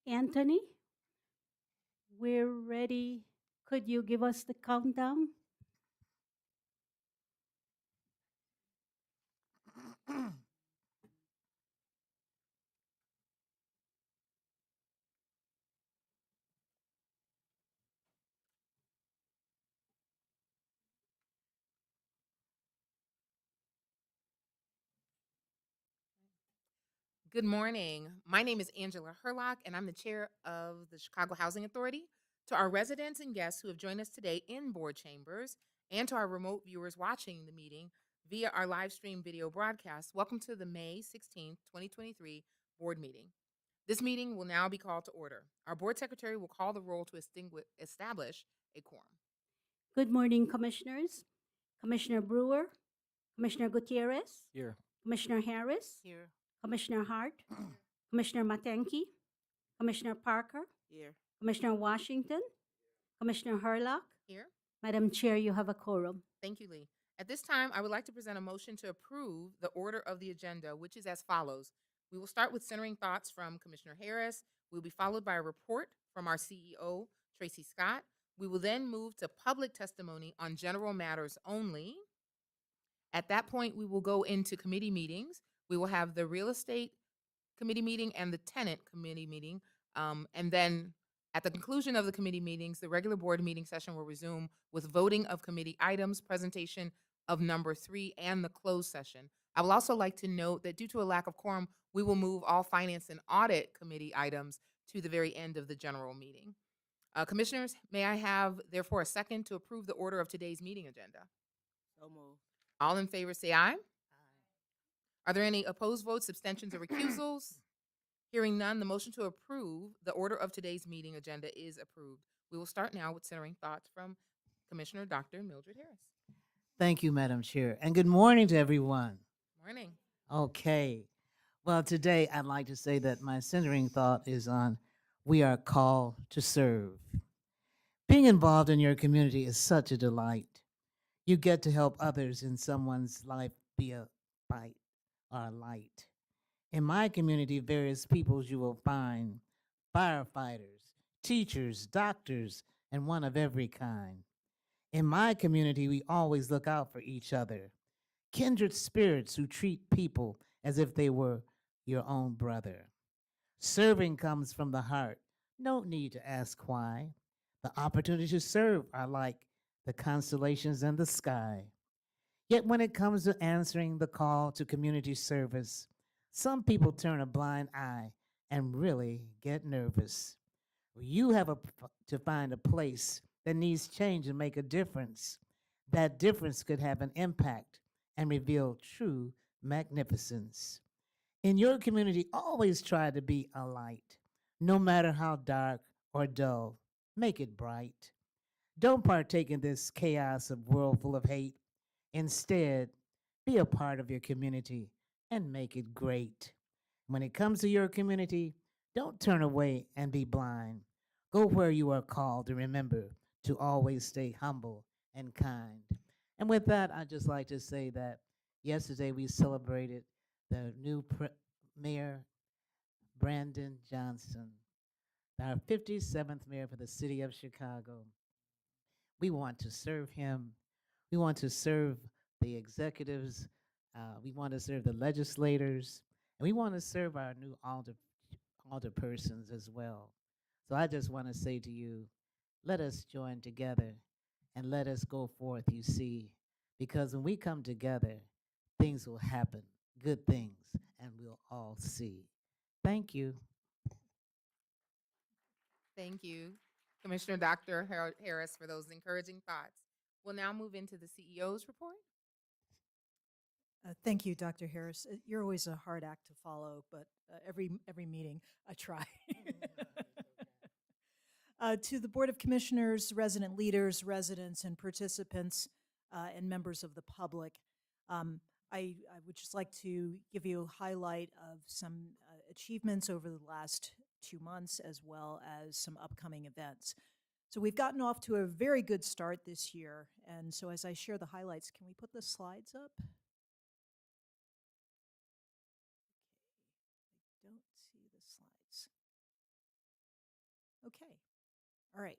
Anthony, we're ready. Could you give us the countdown? Good morning. My name is Angela Herlock, and I'm the chair of the Chicago Housing Authority. To our residents and guests who have joined us today in board chambers, and to our remote viewers watching the meeting via our live stream video broadcast, welcome to the May 16th, 2023 board meeting. This meeting will now be called to order. Our board secretary will call the roll to establish a quorum. Good morning, Commissioners. Commissioner Brewer, Commissioner Gutierrez, Here. Commissioner Harris, Here. Commissioner Hart, Commissioner Matenki, Commissioner Parker, Here. Commissioner Washington, Commissioner Herlock. Here. Madam Chair, you have a quorum. Thank you, Lee. At this time, I would like to present a motion to approve the order of the agenda, which is as follows. We will start with centering thoughts from Commissioner Harris. We will be followed by a report from our CEO, Tracy Scott. We will then move to public testimony on general matters only. At that point, we will go into committee meetings. We will have the real estate committee meeting and the tenant committee meeting. And then at the conclusion of the committee meetings, the regular board meeting session will resume with voting of committee items, presentation of number 3, and the closed session. I would also like to note that due to a lack of quorum, we will move all finance and audit committee items to the very end of the general meeting. Commissioners, may I have therefore a second to approve the order of today's meeting agenda? So moved. All in favor say aye. Are there any opposed votes, abstentions, or recusals? Hearing none, the motion to approve the order of today's meeting agenda is approved. We will start now with centering thoughts from Commissioner Dr. Mildred Harris. Thank you, Madam Chair, and good morning to everyone. Morning. Okay. Well, today I'd like to say that my centering thought is on we are called to serve. Being involved in your community is such a delight. You get to help others in someone's life be a light or a light. In my community, various peoples you will find firefighters, teachers, doctors, and one of every kind. In my community, we always look out for each other. Kindred spirits who treat people as if they were your own brother. Serving comes from the heart. No need to ask why. The opportunity to serve are like the constellations in the sky. Yet when it comes to answering the call to community service, some people turn a blind eye and really get nervous. You have to find a place that needs change and make a difference. That difference could have an impact and reveal true magnificence. In your community, always try to be a light. No matter how dark or dull, make it bright. Don't partake in this chaos of world full of hate. Instead, be a part of your community and make it great. When it comes to your community, don't turn away and be blind. Go where you are called and remember to always stay humble and kind. And with that, I'd just like to say that yesterday we celebrated the new mayor, Brandon Johnson, our 57th mayor for the city of Chicago. We want to serve him. We want to serve the executives. We want to serve the legislators. And we want to serve our new alder persons as well. So I just want to say to you, let us join together and let us go forth, you see, because when we come together, things will happen, good things, and we'll all see. Thank you. Thank you, Commissioner Dr. Harris, for those encouraging thoughts. We'll now move into the CEO's report. Thank you, Dr. Harris. You're always a hard act to follow, but every meeting I try. To the Board of Commissioners, resident leaders, residents, and participants, and members of the public, I would just like to give you a highlight of some achievements over the last 2 months, as well as some upcoming events. So we've gotten off to a very good start this year, and so as I share the highlights, can we put the slides up? Don't see the slides. Okay. All right.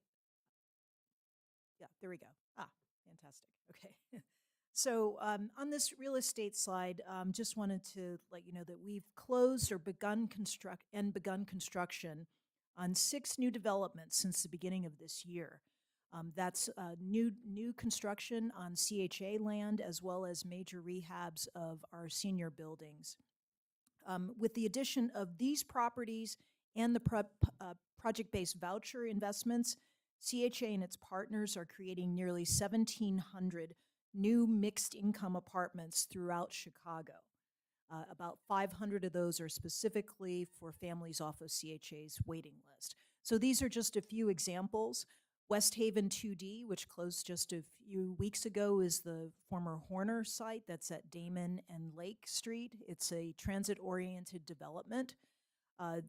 Yeah, there we go. Ah, fantastic. Okay. So on this real estate slide, just wanted to let you know that we've closed or begun construction on 6 new developments since the beginning of this year. That's new construction on CHA land as well as major rehabs of our senior buildings. With the addition of these properties and the project-based voucher investments, CHA and its partners are creating nearly 1,700 new mixed-income apartments throughout Chicago. About 500 of those are specifically for families off of CHA's waiting list. So these are just a few examples. West Haven 2D, which closed just a few weeks ago, is the former Horner site that's at Damon and Lake Street. It's a transit-oriented development.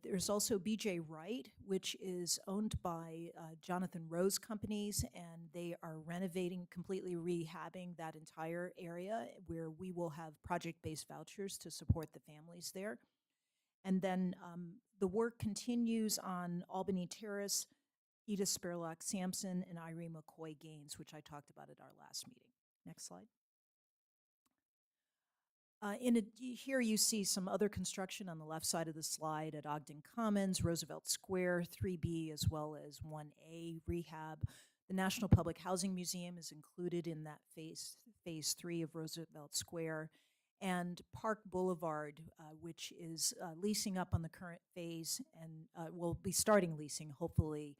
There's also BJ Wright, which is owned by Jonathan Rose Companies, and they are renovating, completely rehabbing that entire area where we will have project-based vouchers to support the families there. And then the work continues on Albany Terrace, Edith Spurlock Sampson, and Irene McCoy Gaines, which I talked about at our last meeting. Next slide. Here you see some other construction on the left side of the slide at Ogden Commons, Roosevelt Square, 3B, as well as 1A rehab. The National Public Housing Museum is included in that phase 3 of Roosevelt Square. And Park Boulevard, which is leasing up on the current phase and will be starting leasing hopefully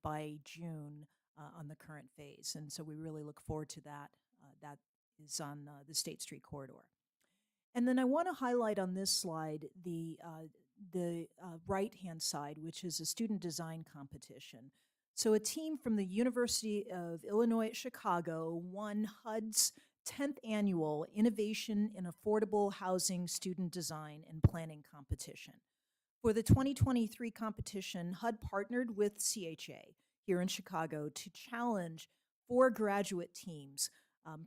by June on the current phase. And so we really look forward to that. That is on the State Street corridor. And then I want to highlight on this slide the right-hand side, which is a student design competition. So a team from the University of Illinois at Chicago won HUD's 10th annual Innovation in Affordable Housing Student Design and Planning competition. For the 2023 competition, HUD partnered with CHA here in Chicago to challenge 4 graduate teams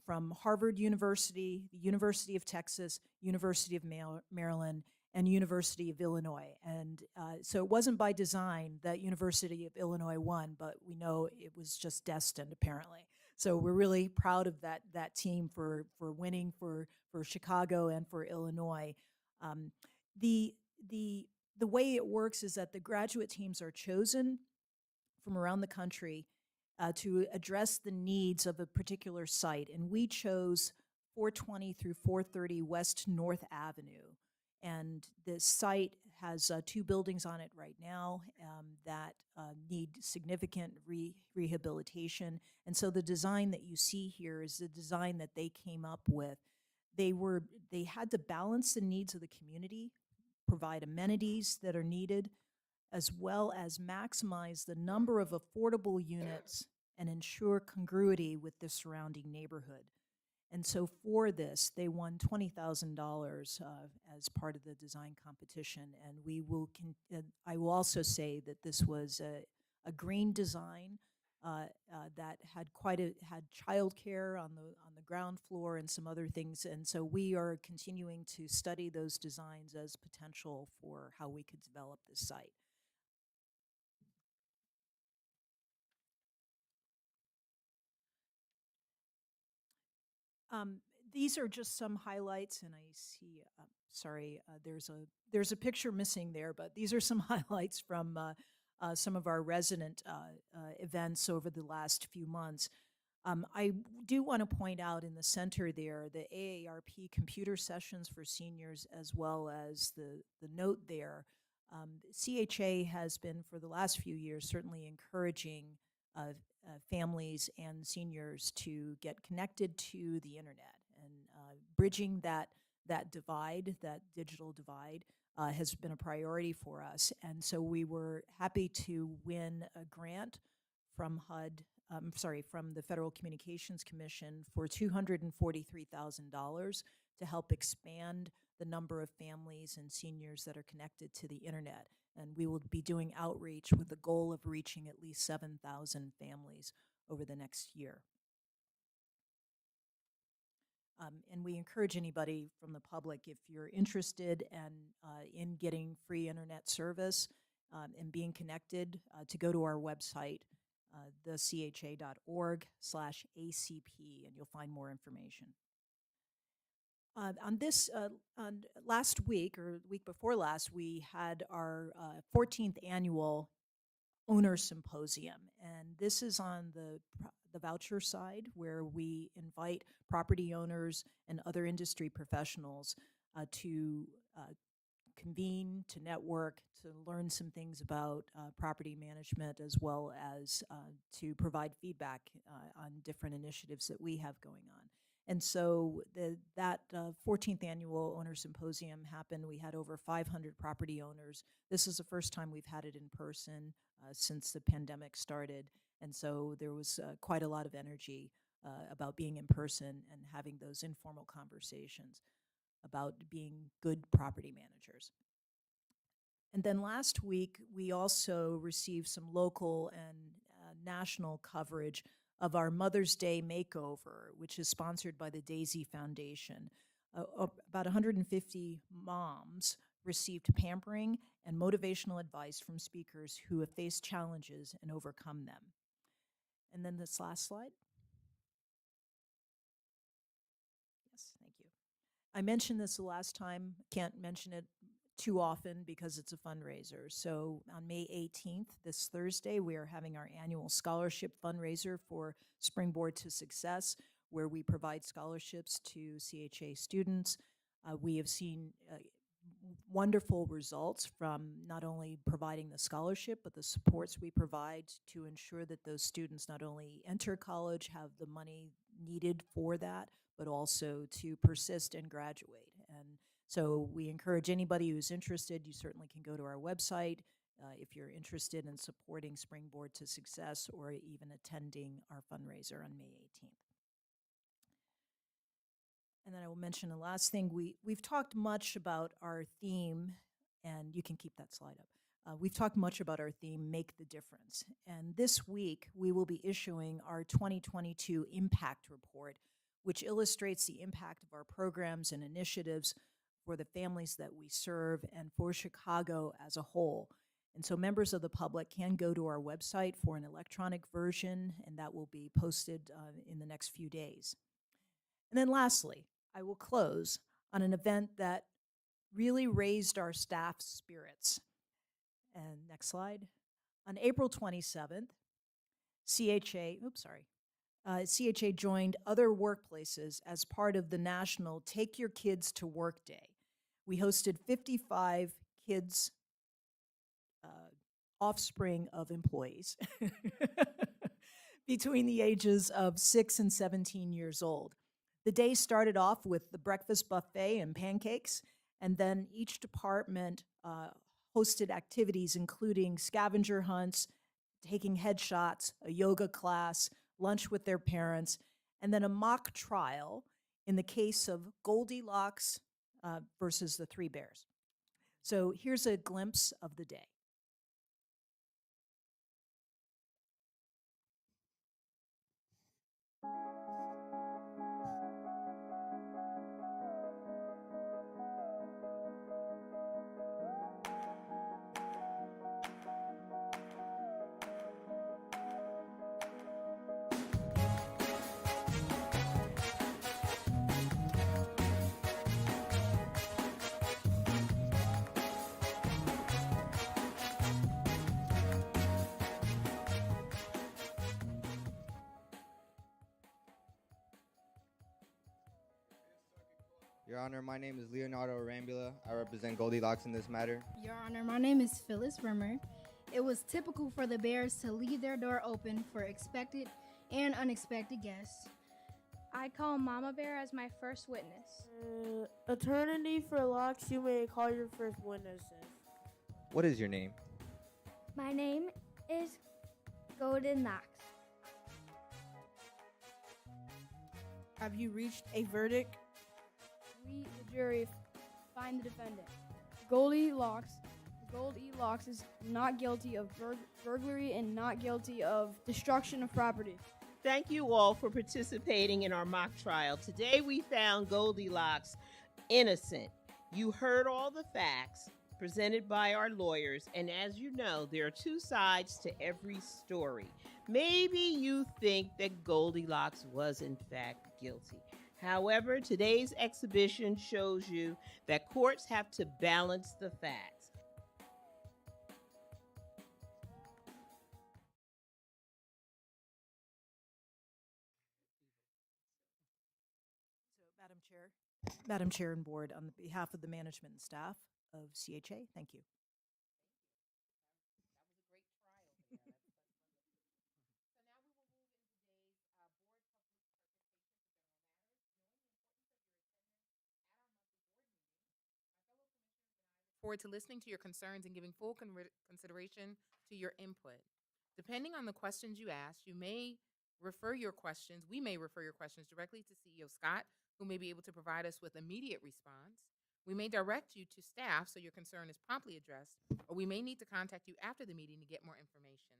from Harvard University, the University of Texas, University of Maryland, and University of Illinois. And so it wasn't by design that University of Illinois won, but we know it was just destined, apparently. So we're really proud of that team for winning for Chicago and for Illinois. The way it works is that the graduate teams are chosen from around the country to address the needs of a particular site. And we chose 420 through 430 West North Avenue. And the site has 2 buildings on it right now that need significant rehabilitation. And so the design that you see here is the design that they came up with. They had to balance the needs of the community, provide amenities that are needed, as well as maximize the number of affordable units and ensure congruity with the surrounding neighborhood. And so for this, they won $20,000 as part of the design competition. And I will also say that this was a green design that had had childcare on the ground floor and some other things. And so we are continuing to study those designs as potential for how we could develop this site. These are just some highlights, and I see, sorry, there's a picture missing there, but these are some highlights from some of our resident events over the last few months. I do want to point out in the center there the AARP computer sessions for seniors, as well as the note there. CHA has been, for the last few years, certainly encouraging families and seniors to get connected to the internet, and bridging that divide, that digital divide, has been a priority for us. And so we were happy to win a grant from from the Federal Communications Commission for $243,000 to help expand the number of families and seniors that are connected to the internet. And we will be doing outreach with the goal of reaching at least 7,000 families over the next year. And we encourage anybody from the public, if you're interested in getting free internet service and being connected, to go to our website, thecha.org/ACP, and you'll find more information. On last week or the week before last, we had our 14th annual owner symposium, and this is on the voucher side, where we invite property owners and other industry professionals to convene, to network, to learn some things about property management, as well as to provide feedback on different initiatives that we have going on. And so that 14th annual owner symposium happened. We had over 500 property owners. This is the first time we've had it in person since the pandemic started. And so there was quite a lot of energy about being in person and having those informal conversations about being good property managers. And then last week, we also received some local and national coverage of our Mother's Day Makeover, which is sponsored by the Daisy Foundation. About 150 moms received pampering and motivational advice from speakers who have faced challenges and overcome them. And then this last slide. Yes, thank you. I mentioned this the last time, can't mention it too often because it's a fundraiser. So on May 18th, this Thursday, we are having our annual scholarship fundraiser for Springboard to Success, where we provide scholarships to CHA students. We have seen wonderful results from not only providing the scholarship, but the supports we provide to ensure that those students not only enter college, have the money needed for that, but also to persist and graduate. And so we encourage anybody who's interested, you certainly can go to our website if you're interested in supporting Springboard to Success or even attending our fundraiser on May 18th. And then I will mention the last thing. We've talked much about our theme, and you can keep that slide up. We've talked much about our theme, Make the Difference. And this week, we will be issuing our 2022 Impact Report, which illustrates the impact of our programs and initiatives for the families that we serve and for Chicago as a whole. And so members of the public can go to our website for an electronic version, and that will be posted in the next few days. And then lastly, I will close on an event that really raised our staff's spirits. And next slide. On April 27th, CHA joined other workplaces as part of the national Take Your Kids to Work Day. We hosted 55 kids, offspring of employees, between the ages of 6 and 17 years old. The day started off with the breakfast buffet and pancakes, and then each department hosted activities including scavenger hunts, taking headshots, a yoga class, lunch with their parents, and then a mock trial in the case of Goldilocks versus the Three Bears. So here's a glimpse of the day. Your Honor, my name is Leonardo Arambula. I represent Goldilocks in this matter. Your Honor, my name is Phyllis Rimmer. It was typical for the Bears to leave their door open for expected and unexpected guests. I call Mama Bear as my first witness. Eternity for locks, you may call your first witnesses. What is your name? My name is Golden Knox. Have you reached a verdict? We, the jury, find the defendant. Goldilocks is not guilty of burglary and not guilty of destruction of property. Thank you all for participating in our mock trial. Today we found Goldilocks innocent. You heard all the facts. presented by our lawyers. And as you know, there are two sides to every story. Maybe you think that Goldilocks was in fact guilty. However, today's exhibition shows you that courts have to balance the facts. So, Madam Chair and Board, on behalf of the management and staff of CHA, thank you. That was a great trial there. So now we will move into today's board public participation for general matters. Knowing the importance of your attendance at our monthly board meeting, my fellow commissioners and I look forward to listening to your concerns and giving full consideration to your input. Depending on the questions you ask, we may refer your questions directly to CEO Scott, who may be able to provide us with immediate response. We may direct you to staff so your concern is promptly addressed, or we may need to contact you after the meeting to get more information.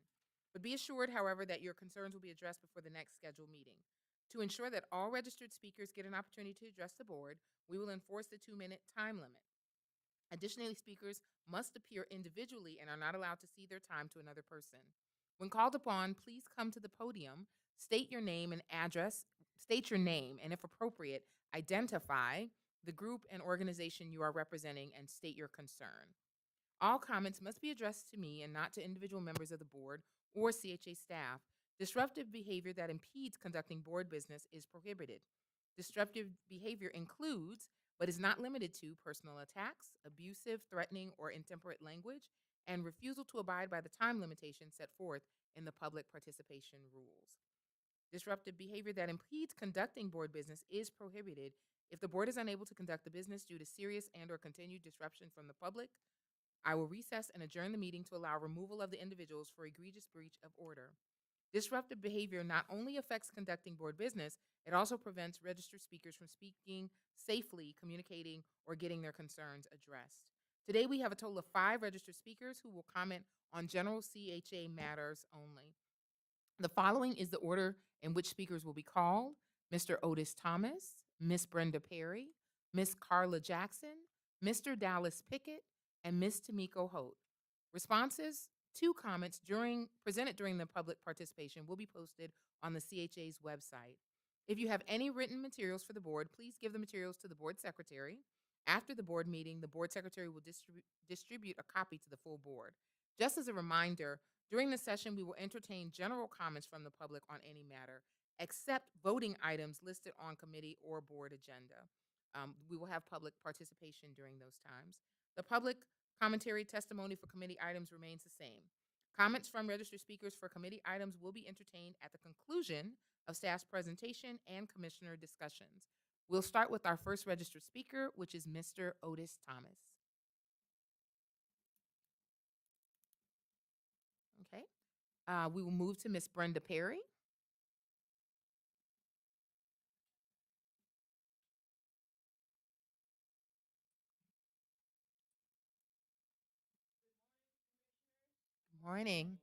But be assured, however, that your concerns will be addressed before the next scheduled meeting. To ensure that all registered speakers get an opportunity to address the board, we will enforce the 2-minute time limit. Additionally, speakers must appear individually and are not allowed to cede their time to another person. When called upon, please come to the podium, state your name and address, and if appropriate, identify the group and organization you are representing and state your concern. All comments must be addressed to me and not to individual members of the board or CHA staff. Disruptive behavior that impedes conducting board business is prohibited. Disruptive behavior includes, but is not limited to, personal attacks, abusive, threatening, or intemperate language, and refusal to abide by the time limitations set forth in the public participation rules. Disruptive behavior that impedes conducting board business is prohibited if the board is unable to conduct the business due to serious and/or continued disruption from the public. I will recess and adjourn the meeting to allow removal of the individuals for egregious breach of order. Disruptive behavior not only affects conducting board business, it also prevents registered speakers from speaking safely, communicating, or getting their concerns addressed. Today, we have a total of 5 registered speakers who will comment on general CHA matters only. The following is the order in which speakers will be called: Mr. Otis Thomas, Miss Brenda Perry, Miss Carla Jackson, Mr. Dallas Pickett, and Ms. Tamiko Holt. Responses to comments presented during the public participation will be posted on the CHA's website. If you have any written materials for the board, please give the materials to the board secretary. After the board meeting, the board secretary will distribute a copy to the full board. Just as a reminder, during the session, we will entertain general comments from the public on any matter, except voting items listed on committee or board agenda. We will have public participation during those times. The public commentary testimony for committee items remains the same. Comments from registered speakers for committee items will be entertained at the conclusion of staff's presentation and commissioner discussions. We'll start with our first registered speaker, which is Mr. Otis Thomas. Okay. We will move to Ms. Brenda Perry. Good morning.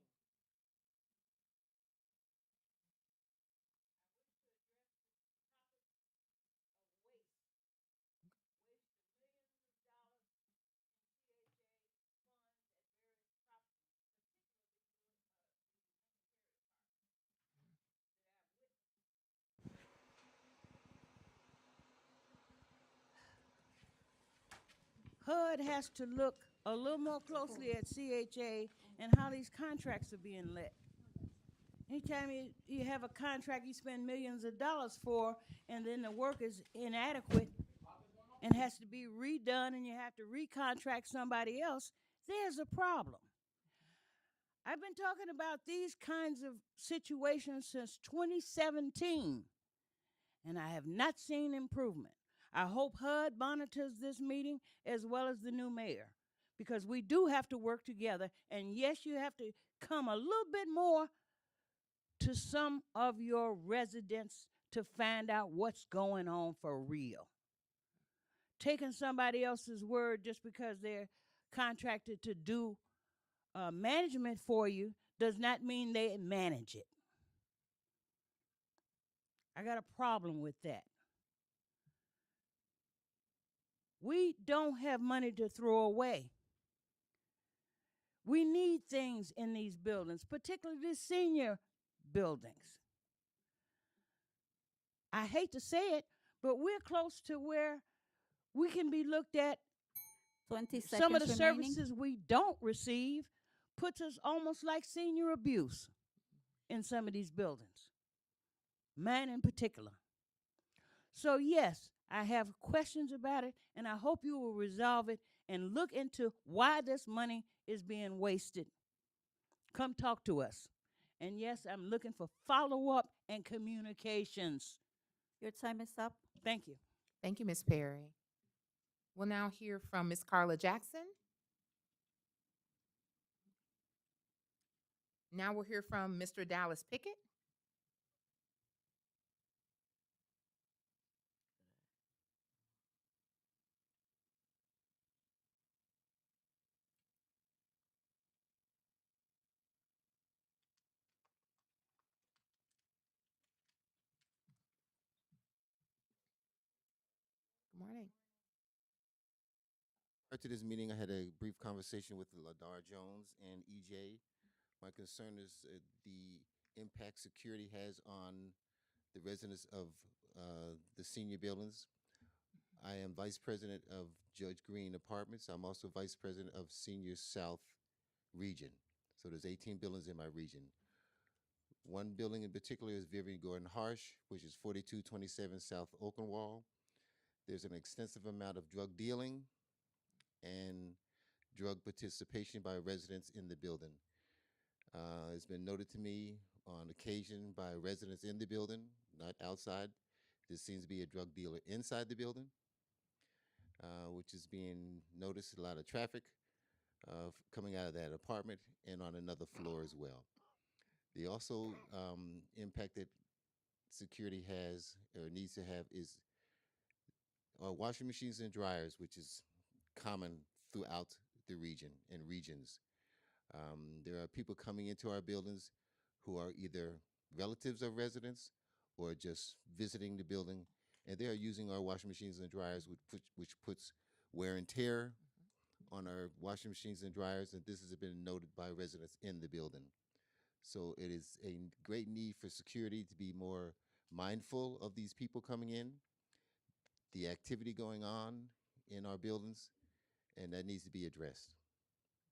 HUD has to look a little more closely at CHA and how these contracts are being let. Anytime you have a contract you spend millions of dollars for, and then the work is inadequate and has to be redone, and you have to recontract somebody else, there's a problem. I've been talking about these kinds of situations since 2017, and I have not seen improvement. I hope HUD monitors this meeting as well as the new mayor, because we do have to work together. And yes, you have to come a little bit more to some of your residents to find out what's going on for real. Taking somebody else's word just because they're contracted to do management for you does not mean they manage it. I got a problem with that. We don't have money to throw away. We need things in these buildings, particularly the senior buildings. I hate to say it, but we're close to where we can be looked at. 20 Some of the seconds remaining. services we don't receive puts us almost like senior abuse in some of these buildings, mine in particular. So yes, I have questions about it, and I hope you will resolve it and look into why this money is being wasted. Come talk to us. And yes, I'm looking for follow-up and communications. Your time is up. Thank you. Thank you, Ms. Perry. We'll now hear from Ms. Carla Jackson. Now we'll hear from Mr. Dallas Pickett. Good morning. Prior to this meeting, I had a brief conversation with Ladar Jones and EJ. My concern is the impact security has on the residents of the senior buildings. I am vice president of Judge Green Apartments. I'm also vice president of Senior South Region. So there's 18 buildings in my region. One building in particular is Vivian Gordon Harsh, which is 4227 South Oakenwall. There's an extensive amount of drug dealing and drug participation by residents in the building. It's been noted to me on occasion by residents in the building, not outside. There seems to be a drug dealer inside the building, which is being noticed. A lot of traffic coming out of that apartment and on another floor as well. The also impact that security has or needs to have is washing machines and dryers, which is common throughout the region and regions. There are people coming into our buildings who are either relatives of residents or just visiting the building, and they are using our washing machines and dryers, which puts wear and tear on our washing machines and dryers, and this has been noted by residents in the building. So it is a great need for security to be more mindful of these people coming in, the activity going on in our buildings, and that needs to be addressed.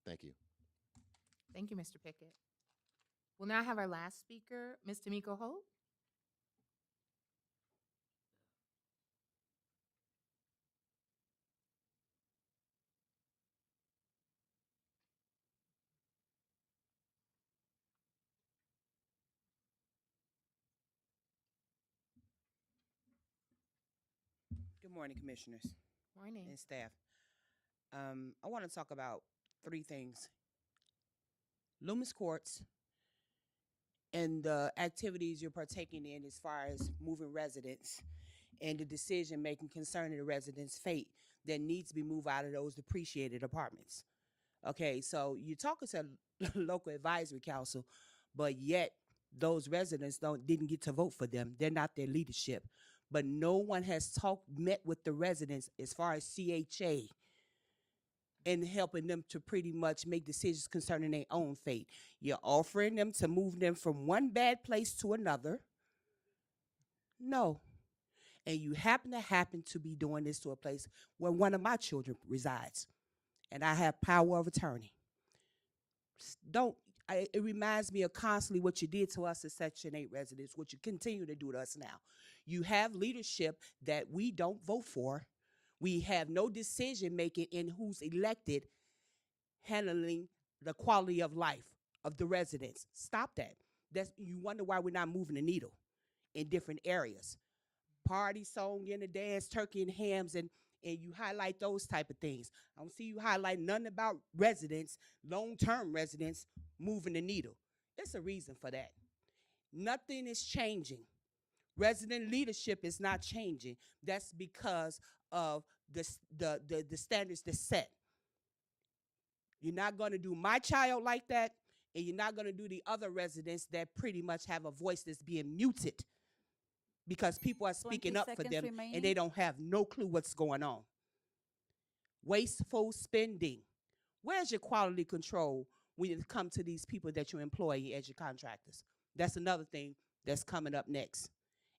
Thank you. Thank you, Mr. Pickett. We'll now have our last speaker, Ms. Tamiko Holt. Good morning, commissioners Morning. and staff. I want to talk about three things. Loomis Courts and the activities you're partaking in as far as moving residents and the decision-making concerning the residents' fate that needs to be moved out of those depreciated apartments. Okay, so you're talking to local advisory council, but yet those residents didn't get to vote for them. They're not their leadership. But no one has met with the residents as far as CHA and helping them to pretty much make decisions concerning their own fate. You're offering them to move them from one bad place to another. No. And you happen to be doing this to a place where one of my children resides, and I have power of attorney. It reminds me of constantly what you did to us as Section 8 residents, what you continue to do to us now. You have leadership that we don't vote for. We have no decision making in who's elected handling the quality of life of the residents. Stop that. You wonder why we're not moving the needle in different areas. Party, song, and a dance, turkey and hams, and you highlight those type of things. I don't see you highlight nothing about residents, long-term residents, moving the needle. There's a reason for that. Nothing is changing. Resident leadership is not changing. That's because of the standards that's set. You're not going to do my child like that, and you're not going to do the other residents that pretty much have a voice that's being muted because people are speaking up for them remaining. and they don't have no clue what's going on. Wasteful spending. Where's your quality control when it comes to these people that you employ as your contractors. That's another thing that's coming up next.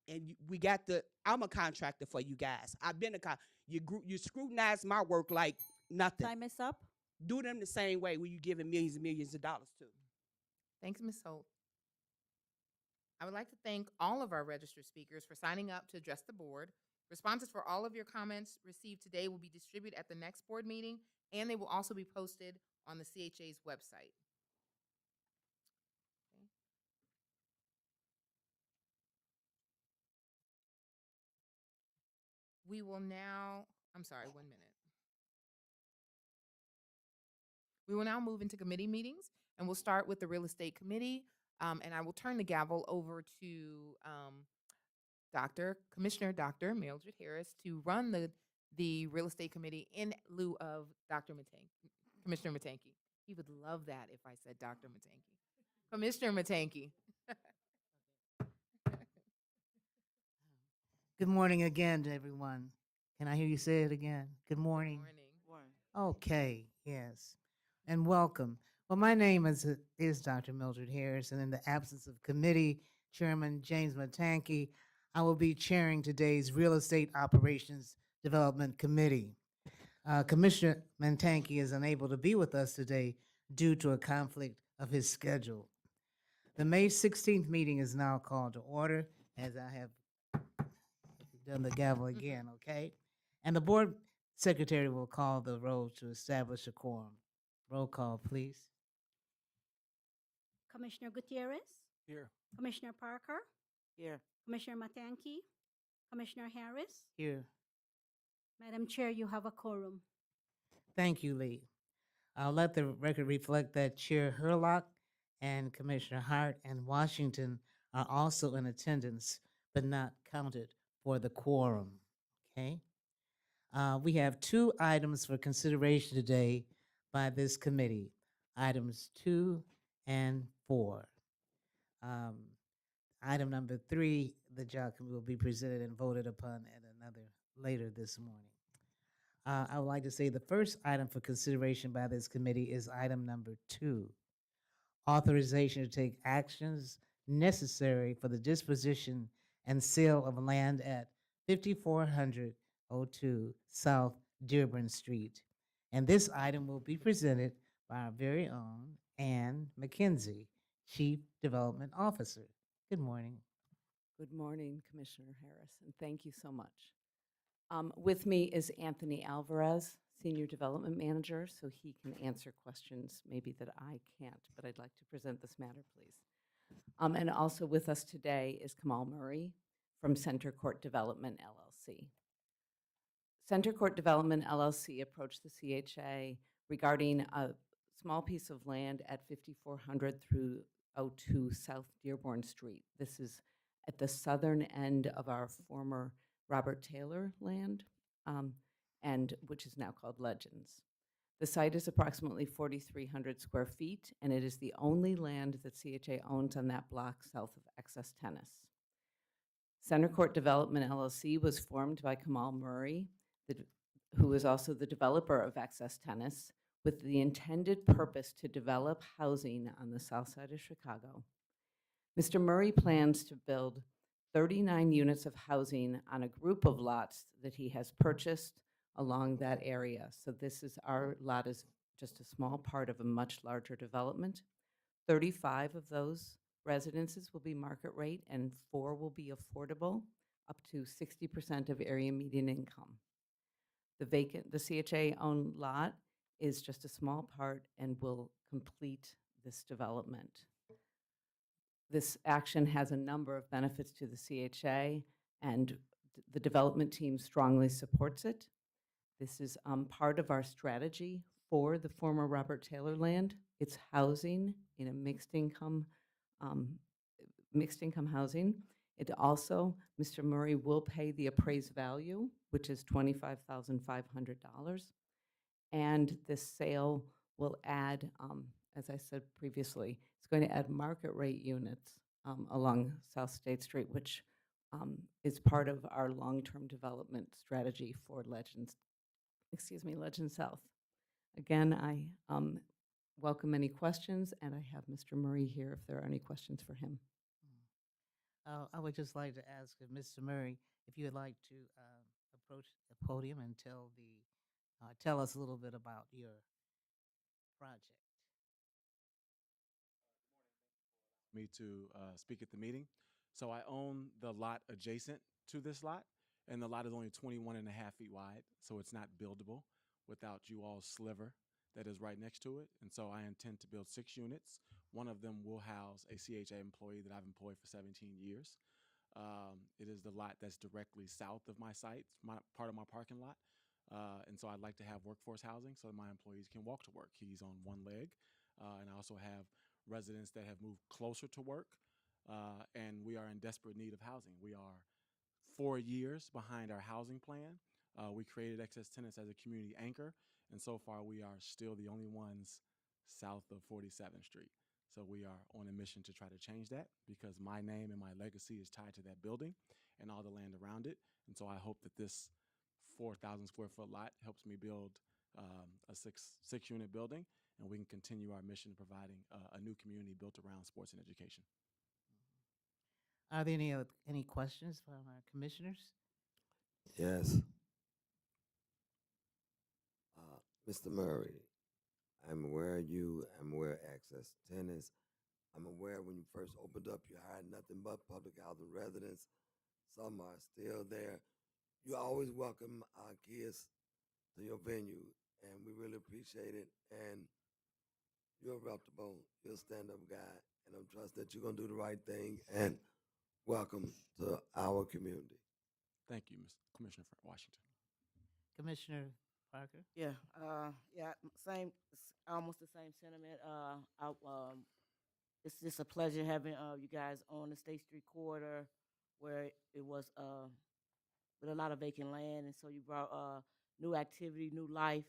And we got I'm a contractor for you guys. I've been you scrutinize my work like nothing. Time is up. Do them the same way when you giving millions and millions of dollars to. Thanks, Ms. Holt. I would like to thank all of our registered speakers for signing up to address the board. Responses for all of your comments received today will be distributed at the next board meeting, and they will also be posted on the CHA's website. Okay. We will now, I'm sorry, 1 minute. We will now move into committee meetings, and we'll start with the Real Estate Committee. And I will turn the gavel over to Commissioner Dr. Mildred Harris to run the Real Estate Committee in lieu of Commissioner Matanke. He would love that if I said Dr. Matanke. Commissioner Matanke. Good morning again to everyone. Can I hear you say it again? Good morning. Okay, yes. And welcome. Well, my name is Dr. Mildred Harris, and in the absence of committee chairman James Matanke, I will be chairing today's Real Estate Operations Development Committee. Commissioner Matanke is unable to be with us today due to a conflict of his schedule. The May 16th meeting is now called to order, as I have done the gavel again, okay? And the board secretary will call the roll to establish a quorum. Roll call, please. Commissioner Gutierrez, Here. Commissioner Parker, Here. Commissioner Matanke, Commissioner Harris. Here. Madam Chair, you have a quorum. Thank you, Lee. I'll let the record reflect that Chair Hurlock and Commissioner Hart and Washington are also in attendance, but not counted for the quorum, okay? We have 2 items for consideration today by this committee, items 2 and 4. Item number 3, the job committee will be presented and voted upon at another later this morning. I would like to say the first item for consideration by this committee is item number 2, authorization to take actions necessary for the disposition and sale of land at 5402 South Dearborn Street. And this item will be presented by our very own Ann McKenzie, Chief Development Officer. Good morning. Good morning, Commissioner Harris, and thank you so much. With me is Anthony Alvarez, Senior Development Manager, so he can answer questions maybe that I can't, but I'd like to present this matter, please. And also with us today is Kamal Murray from Center Court Development, LLC. Center Court Development, LLC approached the CHA regarding a small piece of land at 5400 through 02 South Dearborn Street. This is at the southern end of our former Robert Taylor land, and which is now called Legends. The site is approximately 4,300 square feet, and it is the only land that CHA owns on that block south of Excess Tennis. Center Court Development LLC was formed by Kamal Murray, who is also the developer of Excess Tennis, with the intended purpose to develop housing on the south side of Chicago. Mr. Murray plans to build 39 units of housing on a group of lots that he has purchased along that area. So our lot is just a small part of a much larger development. 35 of those residences will be market rate and 4 will be affordable, up to 60% of area median income. The CHA-owned lot is just a small part and will complete this development. This action has a number of benefits to the CHA, and the development team strongly supports it. This is part of our strategy for the former Robert Taylor land. It's housing in a mixed income housing. It also, Mr. Murray will pay the appraised value, which is $25,500. And this sale will add, as I said previously, it's going to add market rate units along South State Street, which is part of our long-term development strategy for Legends South. Again, I welcome any questions, and I have Mr. Murray here if there are any questions for him. I would just like to ask Mr. Murray if you would like to approach the podium and tell us a little bit about your project. Me to speak at the meeting. So I own the lot adjacent to this lot, and the lot is only 21 and a half feet wide, so it's not buildable without you all's sliver that is right next to it. And so I intend to build 6 units. One of them will house a CHA employee that I've employed for 17 years. It is the lot that's directly south of my site, part of my parking lot. And so I'd like to have workforce housing so that my employees can walk to work. He's on one leg. And I also have residents that have moved closer to work. And we are in desperate need of housing. We are 4 years behind our housing plan. We created Excess Tenants as a community anchor. And so far, we are still the only ones south of 47th Street. So we are on a mission to try to change that because my name and my legacy is tied to that building and all the land around it. And so I hope that this 4,000 square foot lot helps me build a six unit building, and we can continue our mission of providing a new community built around sports and education. Are there any questions from our commissioners? Yes. Mr. Murray, I'm aware of you. I'm aware of Access Tenants. I'm aware when you first opened up, you hired nothing but public housing residents. Some are still there. You always welcome our kids to your venue, and we really appreciate it. And you're reputable. You're a stand-up guy, and I'm trust that you're going to do the right thing. And welcome to our community. Thank you, Mr. Commissioner Washington. Commissioner Parker? Yeah, same, almost the same sentiment. It's just a pleasure having you guys on the State Street corridor where it was with a lot of vacant land, and so you brought new activity, new life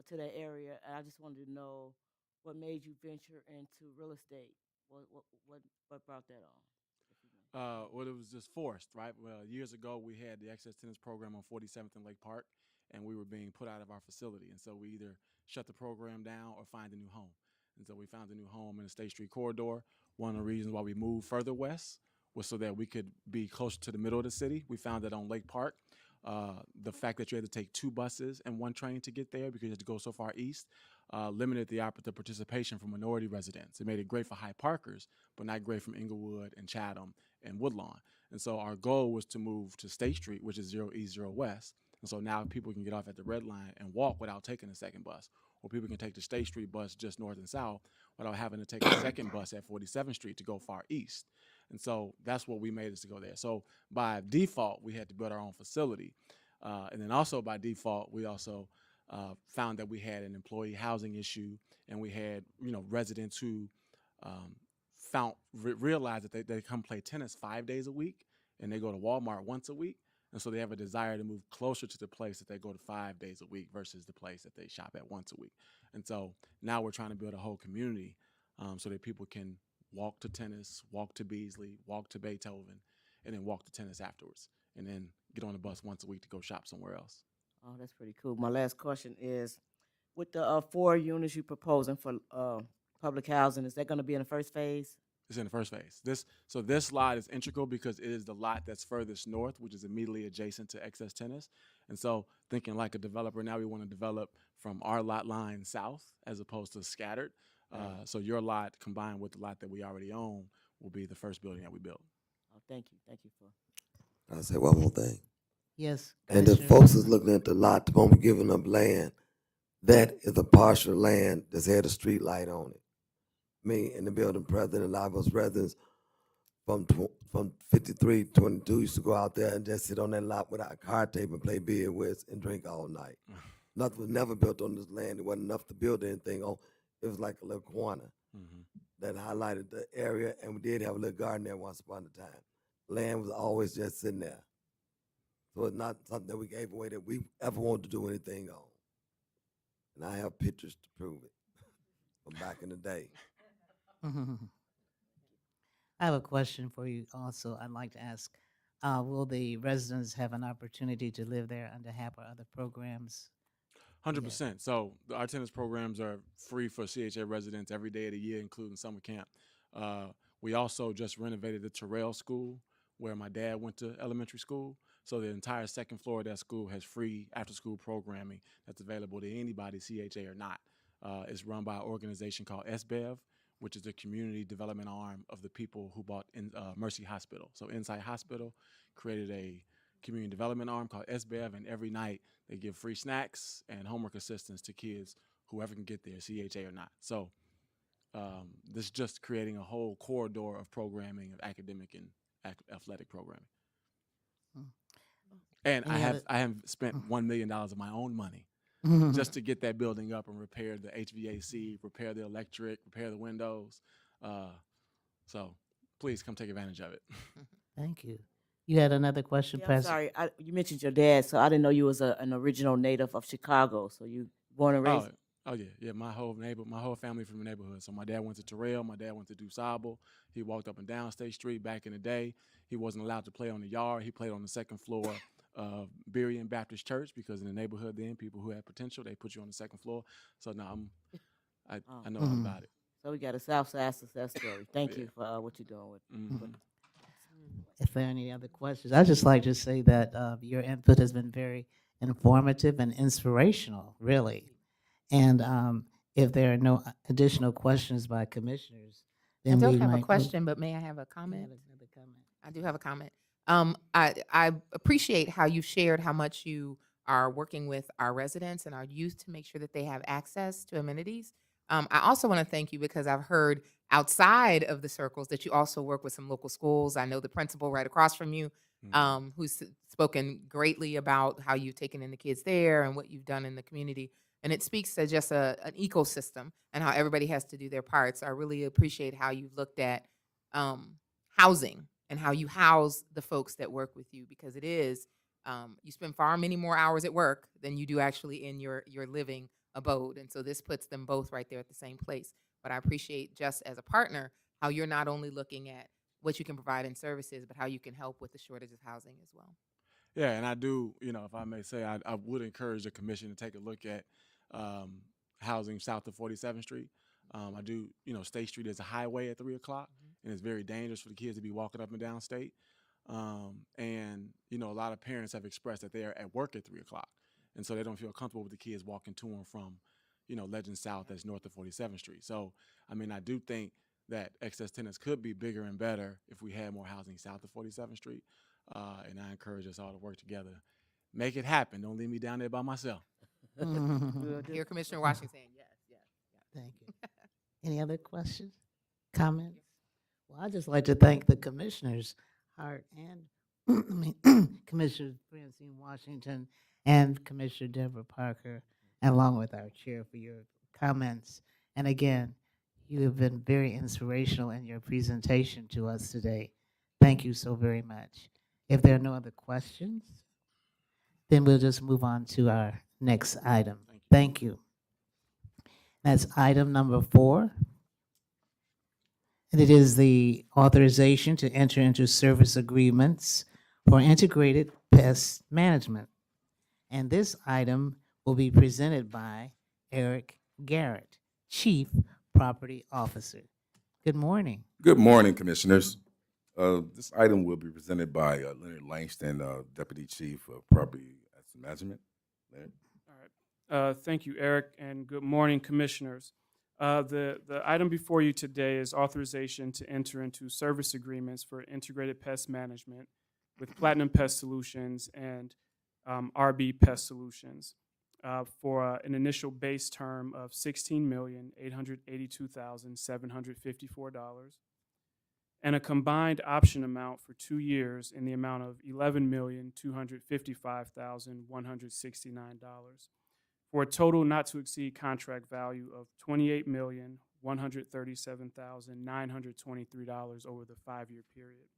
to that area. And I just wanted to know what made you venture into real estate. What brought that on? Well, it was just forced, right? Well, years ago, we had the Access Tenants program on 47th and Lake Park, and we were being put out of our facility. And so we either shut the program down or find a new home. And so we found a new home in the State Street corridor. One of the reasons why we moved further west was so that we could be closer to the middle of the city. We found that on Lake Park. The fact that you had to take 2 buses and 1 train to get there because you had to go so far east limited the participation for minority residents. It made it great for High Parkers, but not great from Inglewood and Chatham and Woodlawn. And so our goal was to move to State Street, which is 0 East, 0 West. And so now people can get off at the red line and walk without taking a second bus. Or people can take the State Street bus just north and south without having to take a second bus at 47th Street to go far east. And so that's what we made us to go there. So by default, we had to build our own facility. And then also by default, we also found that we had an employee housing issue, and we had residents who realized that they come play tennis 5 days a week, and they go to Walmart once a week. And so they have a desire to move closer to the place that they go to 5 days a week versus the place that they shop at once a week. And so now we're trying to build a whole community so that people can walk to tennis, walk to Beasley, walk to Beethoven, and then walk to tennis afterwards, and then get on the bus once a week to go shop somewhere else. Oh, that's pretty cool. My last question is, with the 4 units you're proposing for public housing, is that going to be in the first phase? It's in the first phase. This lot is integral because it is the lot that's furthest north, which is immediately adjacent to Excess Tenants. And so thinking like a developer, now we want to develop from our lot line south as opposed to scattered. So your lot combined with the lot that we already own will be the first building that we build. Oh, thank you. Thank you for. I'll say one more thing. Yes. And if folks is looking at the lot, the moment giving up land, that is a partial land that's had a street light on it. Me and the building president, a lot of us residents from 5322 used to go out there and just sit on that lot with our card table and play billiards and drink all night. Nothing was never built on this land. It wasn't enough to build anything on. It was like a little corner that highlighted the area, and we did have a little garden there once upon a time. Land was always just sitting there. So it's not something that we gave away that we ever wanted to do anything on. And I have pictures to prove it from back in the day. I have a question for you also. I'd like to ask, will the residents have an opportunity to live there under HAP or other programs? 100%. So our attendance programs are free for CHA residents every day of the year, including summer camp. We also just renovated the Terrell School, where my dad went to elementary school. So the entire second floor of that school has free after-school programming that's available to anybody, CHA or not. It's run by an organization called SBEV, which is the community development arm of the people who bought Mercy Hospital. So Insight Hospital created a community development arm called SBEV, and every night they give free snacks and homework assistance to kids, whoever can get there, CHA or not. So this is just creating a whole corridor of programming, of academic and athletic programming. And I have spent $1 million of my own money just to get that building up and repair the HVAC, repair the electric, repair the windows. So please come take advantage of it. Thank you. You had another question, Yeah, I'm President? sorry. You mentioned your dad, so I didn't know you was an original native of Chicago. So you born and raised. Yeah. My whole family from the neighborhood. So my dad went to Terrell. My dad went to DuSable. He walked up and down State Street back in the day. He wasn't allowed to play on the yard. He played on the second floor of Berean Baptist Church, because in the neighborhood then, people who had potential, they put you on the second floor. So now I know all about it. So we got a South Side success story. Thank you for what you're doing with. If there are any other questions, I'd just like to say that your input has been very informative and inspirational, really. And if there are no additional questions by commissioners, I then we don't have might a move- question, but may I have a You comment? have another comment. I do have a comment. I appreciate how you shared how much you are working with our residents and our youth to make sure that they have access to amenities. I also want to thank you because I've heard outside of the circles that you also work with some local schools. I know the principal right across from you, who's spoken greatly about how you've taken in the kids there and what you've done in the community. And it speaks to just an ecosystem and how everybody has to do their parts. I really appreciate how you've looked at housing and how you house the folks that work with you, because it is, you spend far many more hours at work than you do actually in your living abode. And so this puts them both right there at the same place. But I appreciate, just as a partner, how you're not only looking at what you can provide in services, but how you can help with the shortage of housing as well. Yeah, and I do, if I may say, I would encourage the commission to take a look at housing south of 47th Street. I do, State Street is a highway at 3 o'clock, and it's very dangerous for the kids to be walking up and down State. And, a lot of parents have expressed that they are at work at 3 o'clock, and so they don't feel comfortable with the kids walking to and from, Legend South that's north of 47th Street. So, I do think that excess tenants could be bigger and better if we had more housing south of 47th Street. And I encourage us all to work together. Make it happen. Don't leave me down there by myself. Here, Commissioner Washington saying yes. Thank you. Any other questions, comments? Well, I'd just like to thank the commissioners, Hart and Commissioner Francine Washington and Commissioner Deborah Parker, along with our chair, for your comments. And again, you have been very inspirational in your presentation to us today. Thank you so very much. If there are no other questions, then we'll just move on to our next item. Thank you. That's item number 4. And it is the authorization to enter into service agreements for integrated pest management. And this item will be presented by Eric Garrett, Chief Property Officer. Good morning. Good morning, Commissioners. This item will be presented by Leonard Langston, Deputy Chief of Property Asset Management. Leonard. All right. Thank you, Eric, and good morning, Commissioners. The item before you today is authorization to enter into service agreements for integrated pest management with Platinum Pest Solutions and RB Pest Solutions for an initial base term of $16,882,754 and a combined option amount for 2 years in the amount of $11,255,169 for a total not to exceed contract value of $28,137,923 over the 5-year period.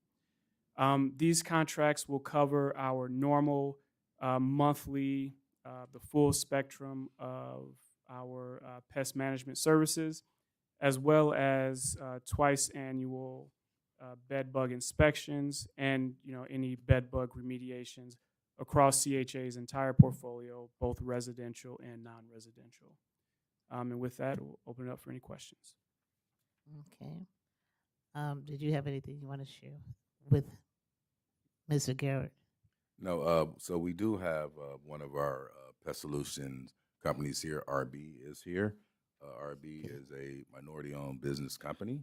These contracts will cover our normal monthly, the full spectrum of our pest management services, as well as twice annual bed bug inspections and any bed bug remediations across CHA's entire portfolio, both residential and non-residential. And with that, we'll open it up for any questions. Okay. Did you have anything you want to share with Mr. Garrett? No, so we do have one of our pest solutions companies here. RB is here. RB is a minority-owned business company.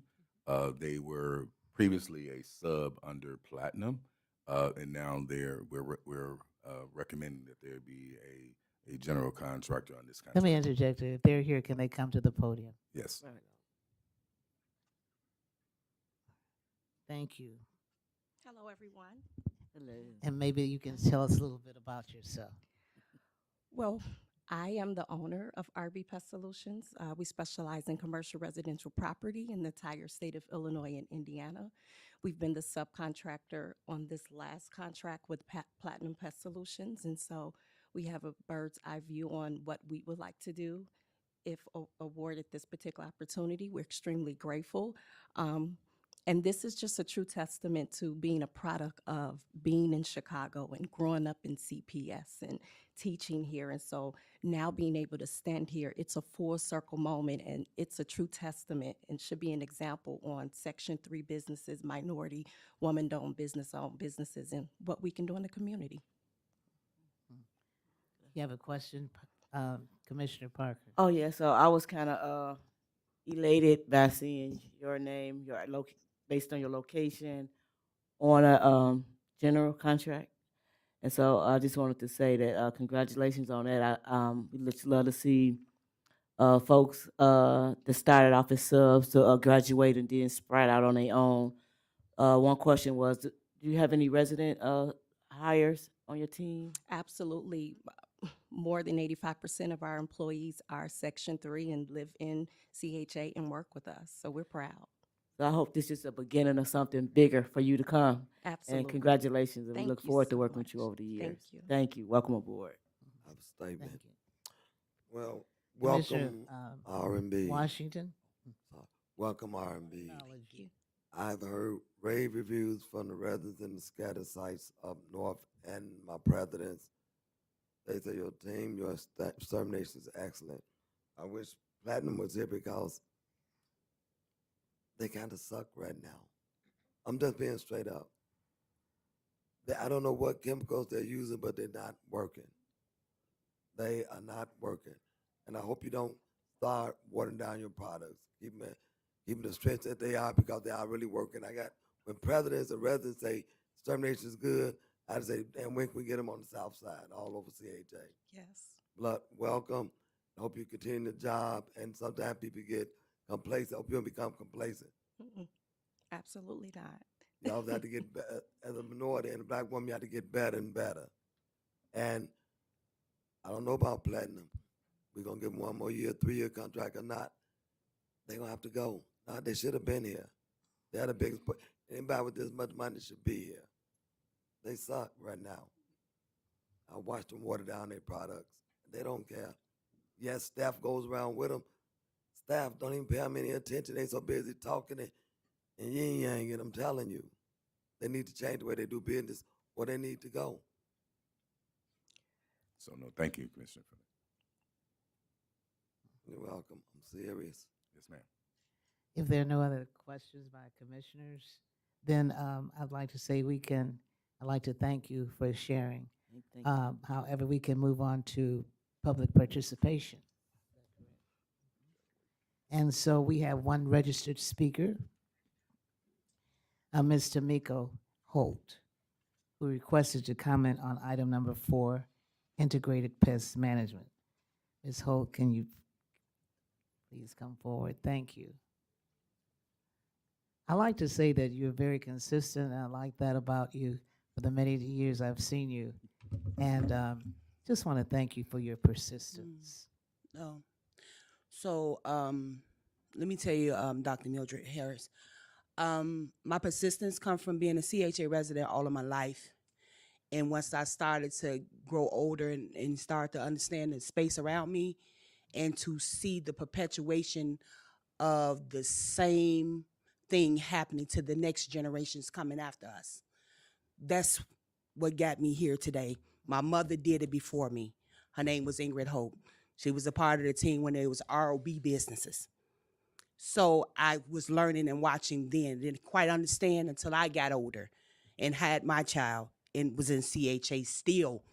They were previously a sub under Platinum, and now we're recommending that there be a general contractor on this Let contract. me interject. If they're here, can they come to the podium? Yes. Thank you. Hello, everyone. Hello. And maybe you can tell us a little bit about yourself. Well, I am the owner of RB Pest Solutions. We specialize in commercial residential property in the entire state of Illinois and Indiana. We've been the subcontractor on this last contract with Platinum Pest Solutions, and so we have a bird's eye view on what we would like to do if awarded this particular opportunity. We're extremely grateful. And this is just a true testament to being a product of being in Chicago and growing up in CPS and teaching here. And so now being able to stand here, it's a full circle moment, and it's a true testament and should be an example on Section 3 businesses, minority, woman-owned, business-owned businesses, and what we can do in the community. You have a question, Commissioner Parker? Oh, yeah, so I was kind of elated by seeing your name, based on your location, on a general contract. And so I just wanted to say that congratulations on that. We just love to see folks that started off as subs to graduate and then spread out on their own. One question was, do you have any resident hires on your team? Absolutely. More than 85% of our employees are Section 3 and live in CHA and work with us. So we're proud. So I hope this is a beginning of something bigger for you to come. Absolutely. And congratulations. And Thank we look you forward to so working with much. you over the years. Thank you. Thank you. Welcome aboard. I have a statement. Well, Commissioner, welcome R&B. Washington? Welcome R&B. Thank you. I've heard rave reviews from the residents in the scattered sites up north and my presidents. They say your team, your extermination is excellent. I wish Platinum was here because they kind of suck right now. I'm just being straight up. I don't know what chemicals they're using, but they're not working. They are not working. And I hope you don't start watering down your products. Keep them the strength that they are, because they are really working. When presidents and residents say extermination is good, I say, damn, when can we get them on the south side, all over CHA? Yes. But welcome. I hope you continue the job. And sometimes people get complacent. I hope you don't become complacent. Mm-mm. Absolutely not. Y'all have to get better. As a minority and a black woman, you have to get better and better. And I don't know about Platinum. We're going to give them one more year, 3-year contract or not. They're going to have to go. Now, they should have been here. They had a big, anybody with this much money should be here. They suck right now. I watch them water down their products. They don't care. Yes, staff goes around with them. Staff don't even pay them any attention. They so busy talking and yin-yang, and I'm telling you, they need to change the way they do business, or they need to go. So no, thank you, Commissioner. You're welcome. I'm serious. Yes, ma'am. If there are no other questions by commissioners, then I'd like to say I'd like to thank you for sharing. Thank you. However, we can move on to public participation. And so we have one registered speaker, Ms. Tamiko Holt, who requested to comment on item number 4, integrated pest management. Ms. Holt, can you please come forward? Thank you. I like to say that you're very consistent, and I like that about you for the many years I've seen you. And just want to thank you for your persistence. No. So let me tell you, Dr. Mildred Harris, my persistence comes from being a CHA resident all of my life. And once I started to grow older and start to understand the space around me and to see the perpetuation of the same thing happening to the next generations coming after us, that's what got me here today. My mother did it before me. Her name was Ingrid Hope. She was a part of the team when it was ROB businesses. So I was learning and watching then. Didn't quite understand until I got older and had my child and was in CHA still.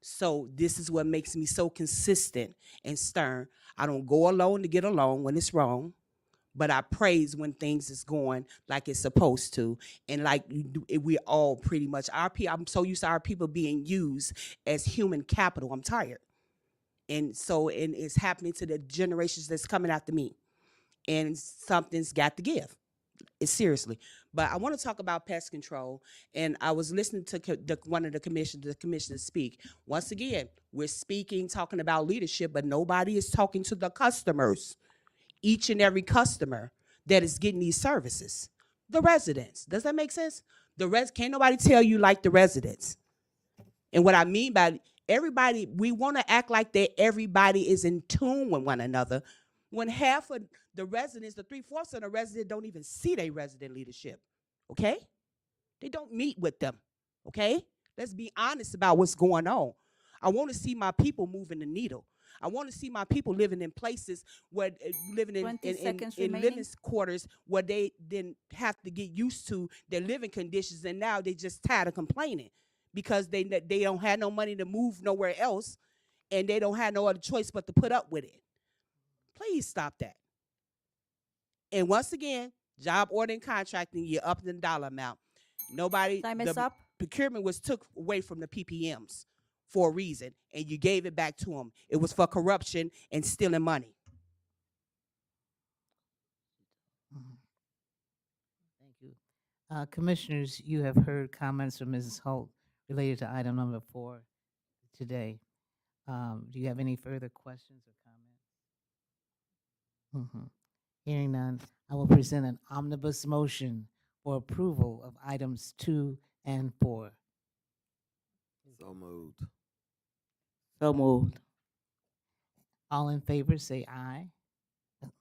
So this is what makes me so consistent and stern. I don't go alone to get along when it's wrong, but I praise when things is going like it's supposed to. And like we all pretty much, I'm so used to our people being used as human capital. I'm tired. And it's happening to the generations that's coming after me. And something's got to give. It's seriously. But I want to talk about pest control. And I was listening to one of the commissioners speak. Once again, we're talking about leadership, but nobody is talking to the customers. Each and every customer that is getting these services. The residents. Does that make sense? Can't nobody tell you like the residents. And what I mean by everybody, we want to act like that everybody is in tune with one another. When half of the residents, the 3/4 of the residents don't even see their resident leadership, okay? They don't meet with them, okay? Let's be honest about what's going on. I want to see my people moving the needle. I want to see my people living in places where living in 20 seconds living remaining. quarters where they didn't have to get used to their living conditions, and now they just tired of complaining because they don't have no money to move nowhere else, and they don't have no other choice but to put up with it. Please stop that. And once again, job order and contracting, you're up in the dollar amount. Time is up. Procurement was took away from the PPMs for a reason, and you gave it back to them. It was for corruption and stealing money. Thank you. Commissioners, you have heard comments from Mrs. Holt related to item number 4 today. Do you have any further questions or comments? Hearing none, I will present an omnibus motion for approval of items 2 and 4. So moved. So moved. All in favor, say aye.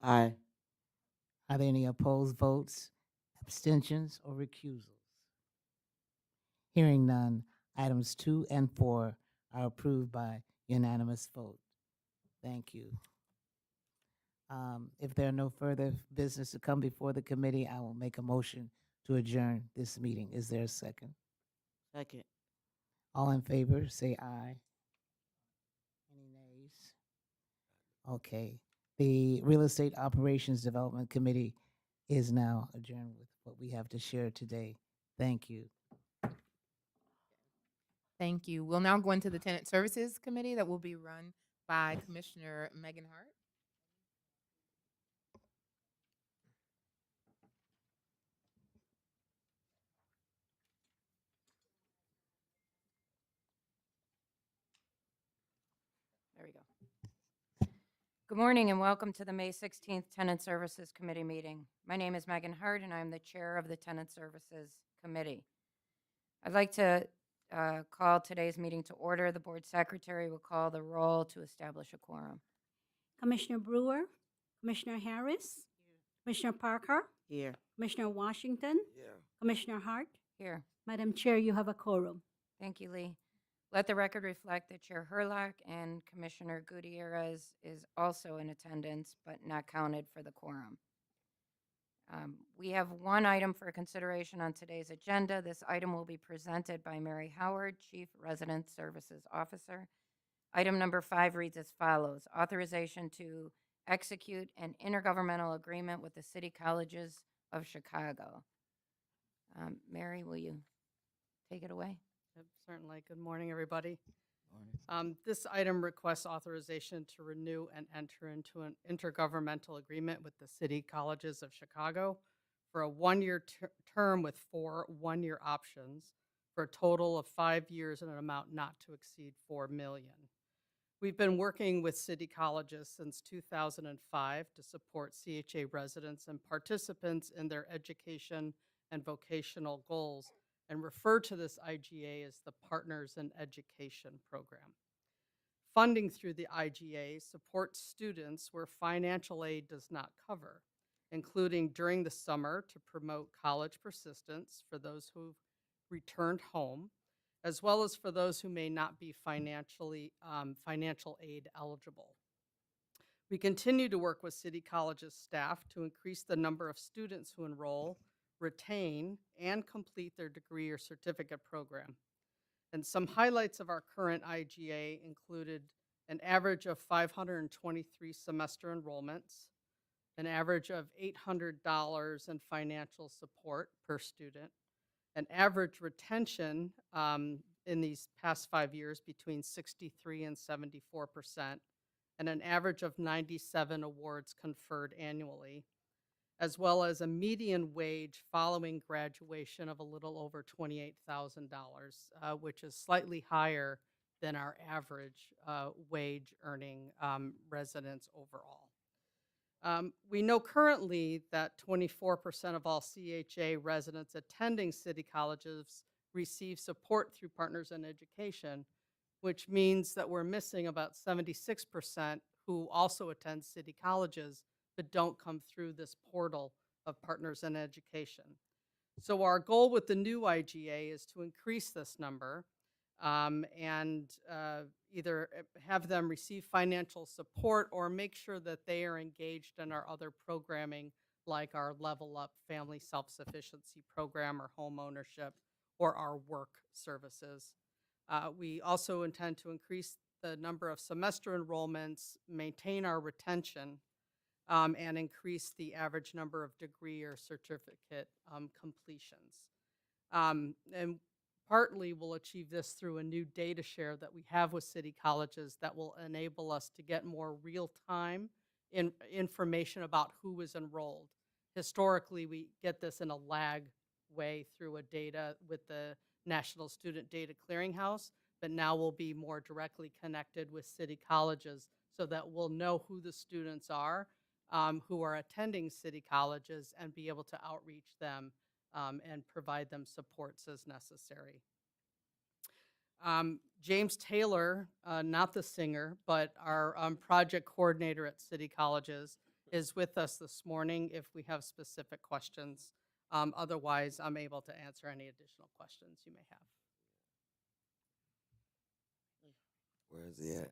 Aye. Are there any opposed votes, abstentions, or recusals? Hearing none, items 2 and 4 are approved by unanimous vote. Thank you. If there are no further business to come before the committee, I will make a motion to adjourn this meeting. Is there a second? Second. All in favor, say aye. Any nays? Okay. The Real Estate Operations Development Committee is now adjourned with what we have to share today. Thank you. Thank you. We'll now go into the Tenant Services Committee that will be run by Commissioner Megan Hart. There we go. Good morning and welcome to the May 16th Tenant Services Committee meeting. My name is Megan Hart and I'm the chair of the Tenant Services Committee. I'd like to call today's meeting to order. The board secretary will call the roll to establish a quorum. Commissioner Brewer, Commissioner Harris, Commissioner Parker, Here. Commissioner Washington, Commissioner Hart. Here. Madam Chair, you have a quorum. Thank you, Lee. Let the record reflect that Chair Hurlock and Commissioner Gutierrez is also in attendance, but not counted for the quorum. We have one item for consideration on today's agenda. This item will be presented by Mary Howard, Chief Resident Services Officer. Item number 5 reads as follows: authorization to execute an intergovernmental agreement with the City Colleges of Chicago. Mary, will you take it away? Certainly. Good morning, everybody. This item requests authorization to renew and enter into an intergovernmental agreement with the City Colleges of Chicago for a 1-year term with 4 one-year options for a total of 5 years and an amount not to exceed $4 million. We've been working with City Colleges since 2005 to support CHA residents and participants in their education and vocational goals, and refer to this IGA as the Partners in Education Program. Funding through the IGA supports students where financial aid does not cover, including during the summer to promote college persistence for those who've returned home, as well as for those who may not be financial aid eligible. We continue to work with City College's staff to increase the number of students who enroll, retain, and complete their degree or certificate program. And some highlights of our current IGA included an average of 523 semester enrollments, an average of $800 in financial support per student, an average retention in these past 5 years between 63 and 74%, and an average of 97 awards conferred annually, as well as a median wage following graduation of a little over $28,000, which is slightly higher than our average wage earning residents overall. We know currently that 24% of all CHA residents attending city colleges receive support through Partners in Education, which means that we're missing about 76% who also attend city colleges but don't come through this portal of Partners in Education. So our goal with the new IGA is to increase this number and either have them receive financial support or make sure that they are engaged in our other programming like our Level Up Family Self-Sufficiency Program or home ownership or our work services. We also intend to increase the number of semester enrollments, maintain our retention, and increase the average number of degree or certificate completions. And partly we'll achieve this through a new data share that we have with city colleges that will enable us to get more real-time information about who is enrolled. Historically, we get this in a lag way through a data with the National Student Data Clearinghouse, but now we'll be more directly connected with city colleges so that we'll know who the students are who are attending city colleges and be able to outreach them and provide them supports as necessary. James Taylor, not the singer, but our project coordinator at city colleges, is with us this morning if we have specific questions. Otherwise, I'm able to answer any additional questions you may have. Where is he at?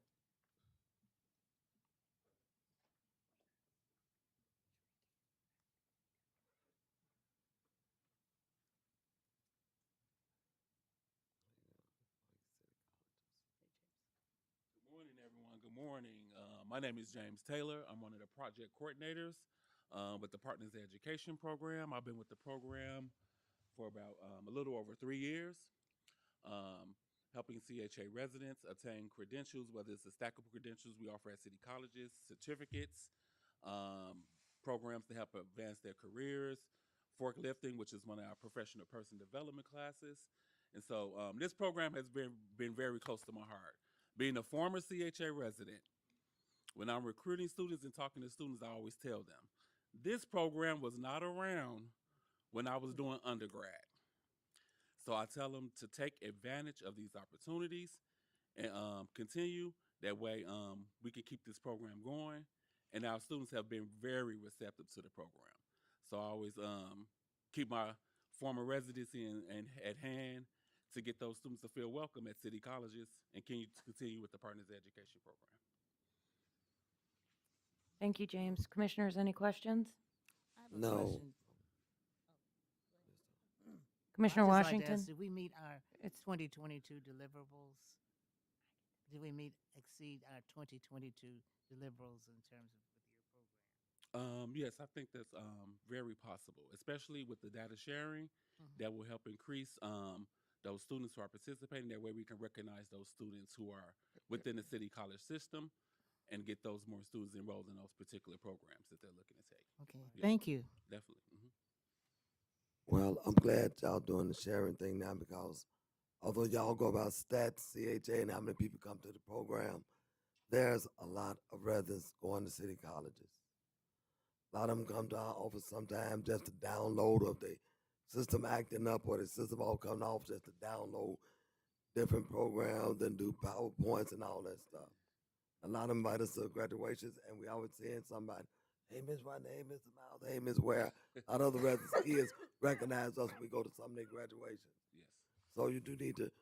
Good morning, everyone. Good morning. My name is James Taylor. I'm one of the project coordinators with the Partners in Education program. I've been with the program for about a little over 3 years, helping CHA residents obtain credentials, whether it's the stackable credentials we offer at city colleges, certificates, programs to help advance their careers, forklifting, which is one of our professional person development classes. And so this program has been very close to my heart. Being a former CHA resident, when I'm recruiting students and talking to students, I always tell them, this program was not around when I was doing undergrad. So I tell them to take advantage of these opportunities and continue. That way we can keep this program going. And our students have been very receptive to the program. So I always keep my former residency at hand to get those students to feel welcome at city colleges and continue with the Partners Education program. Thank you, James. Commissioners, any questions? No. Commissioner I'd just like to Washington? ask, did we meet our 2022 deliverables? Did we exceed our 2022 deliverables in terms of with your program? Yes, I think that's very possible, especially with the data sharing. That will help increase those students who are participating. That way we can recognize those students who are within the city college system and get those more students enrolled in those particular programs that they're looking to take. Okay, Yeah, thank you. Definitely. Well, I'm glad y'all doing the sharing thing now because although y'all go about stats, CHA, and how many people come to the program, there's a lot of residents going to city colleges. A lot of them come to our office sometimes just to download of the system acting up or the system all coming off just to download different programs and do PowerPoints and all that stuff. A lot of them invite us to graduations, and we always seeing somebody, hey, Miss Rodney, hey, Mr. Miles, hey, Miss Ware. A lot of the residents kids recognize us when we go to some of their graduations. Yes. So you do need to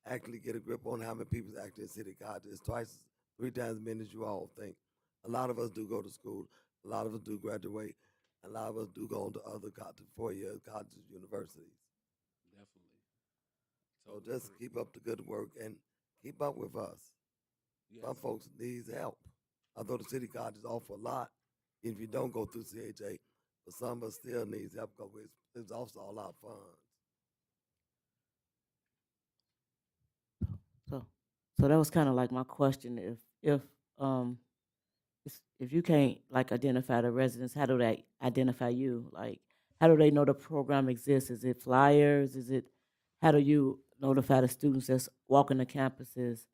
actually get a grip on how many people is actually in city colleges. It's twice, 3 times as many as you all think. A lot of us do go to school. A lot of us do graduate. A lot of us do go on to other 4-year colleges, universities. Definitely. So just keep up the good work and keep up with us. Some Yes. folks needs help. Although the city colleges offer a lot, if you don't go through CHA, but some of us still needs help because it's also all our funds. So that was kind of like my question. If you can't like identify the residents, how do they identify you? Like, how do they know the program exists? Is it flyers? How do you notify the students that's walking the campuses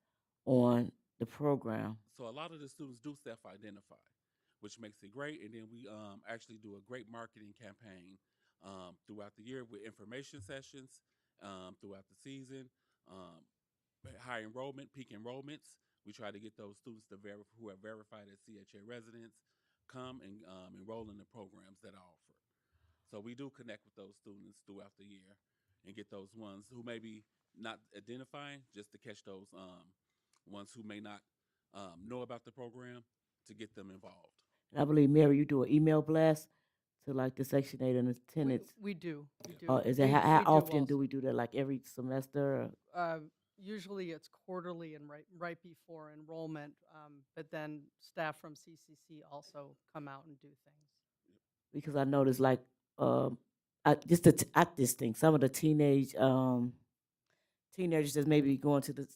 on the program? So a lot of the students do self-identify, which makes it great. And then we actually do a great marketing campaign throughout the year with information sessions throughout the season, high enrollment, peak enrollments. We try to get those students who are verified as CHA residents come and enroll in the programs that I offer. So we do connect with those students throughout the year and get those ones who may be not identifying, just to catch those ones who may not know about the program, to get them involved. And I believe, Mary, you do an email blast to like the Section 8 and attendants. We do. We do. Is it We- how we do often also. do we do that? Like every semester? Or? Usually it's quarterly and right before enrollment, but then staff from CCC also come out and do things. Because I noticed like I just think some of the teenagers that's maybe going to the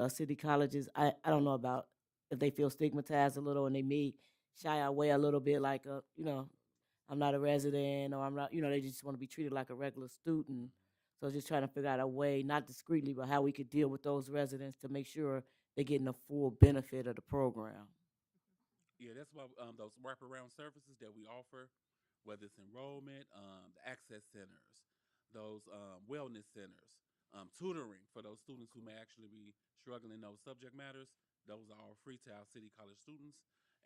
city colleges. I don't know about if they feel stigmatized a little and they may shy away a little bit, like I'm not a resident, or I'm not, they just want to be treated like a regular student. So just trying to figure out a way, not discreetly, but how we could deal with those residents to make sure they're getting the full benefit of the program. Yeah, that's why those wraparound services that we offer, whether it's enrollment, the access centers, those wellness centers, tutoring for those students who may actually be struggling in those subject matters, those are all free to our city college students,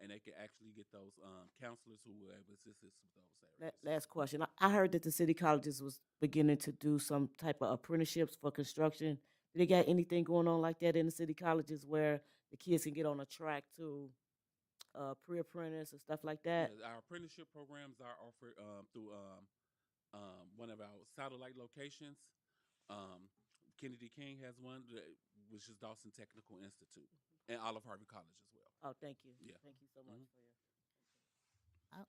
and they can actually get those counselors who will assist us with those areas. Last question. I heard that the city colleges was beginning to do some type of apprenticeships for construction. Do they got anything going on like that in the city colleges where the kids can get on a track to pre-apprentice and stuff like that? Yeah, our apprenticeship programs are offered through one of our satellite locations. Kennedy King has one, which is Dawson Technical Institute, and Olive Harvey College as well. Oh, thank you. Yeah. Thank you so much for your.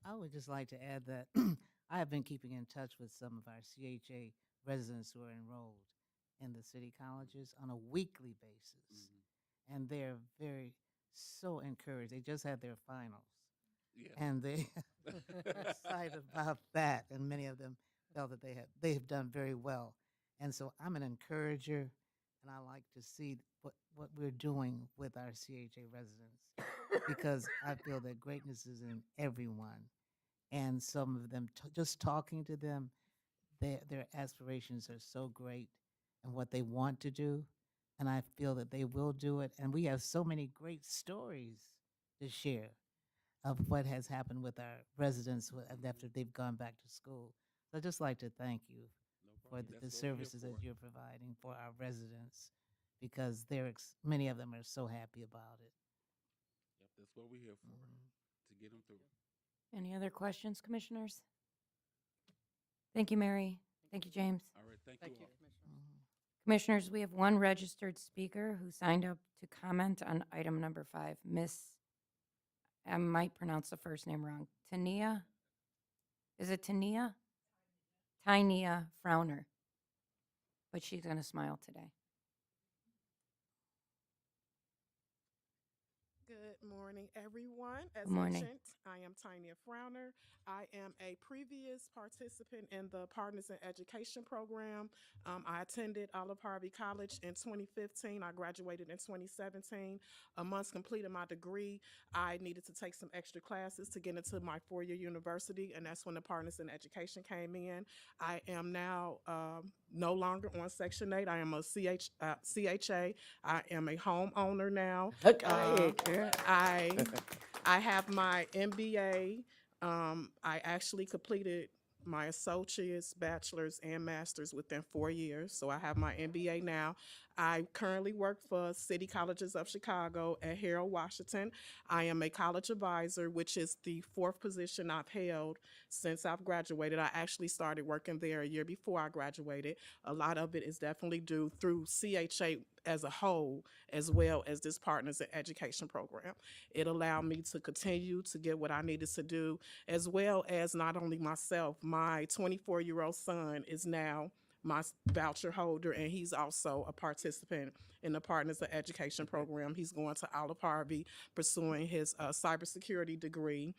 I would just like to add that I have been keeping in touch with some of our CHA residents who are enrolled in the city colleges on a weekly basis. And they're so encouraged. They just had their finals. Yeah. And they are excited about that. And many of them felt that they have done very well. And so I'm an encourager, and I like to see what we're doing with our CHA residents, because I feel that greatness is in everyone. And some of them, just talking to them, their aspirations are so great and what they want to do. And I feel that they will do it. And we have so many great stories to share of what has happened with our residents after they've gone back to school. So I'd just like to thank you for the services that you're providing for our residents, because many of them are so happy about it. Yep, that's what we're here for, to get them through. Any other questions, commissioners? Thank you, Mary. Thank you, James. All right, thank you all. Commissioners, we have one registered speaker who signed up to comment on item number 5. Miss, I might pronounce the first name wrong. Tania? Is it Tania? Tania Frowner. But she's going to smile today. Good morning, everyone. As Good morning. mentioned, I am Tanya Frowner. I am a previous participant in the Partners in Education program. I attended Olive Harvey College in 2015. I graduated in 2017. Once completed my degree, I needed to take some extra classes to get into my 4-year university, and that's when the Partners in Education came in. I am now no longer on Section 8. I am a CHA. I am a homeowner now. Okay, girl. I have my MBA. I actually completed my associate's, bachelor's, and master's within 4 years. So I have my MBA now. I currently work for City Colleges of Chicago at Harold Washington. I am a college advisor, which is the fourth position I've held since I've graduated. I actually started working there a year before I graduated. A lot of it is definitely due through CHA as a whole, as well as this Partners in Education program. It allowed me to continue to get what I needed to do, as well as not only myself, my 24-year-old son is now my voucher holder, and he's also a participant in the Partners of Education program. He's going to Olive Harvey, pursuing his cybersecurity degree.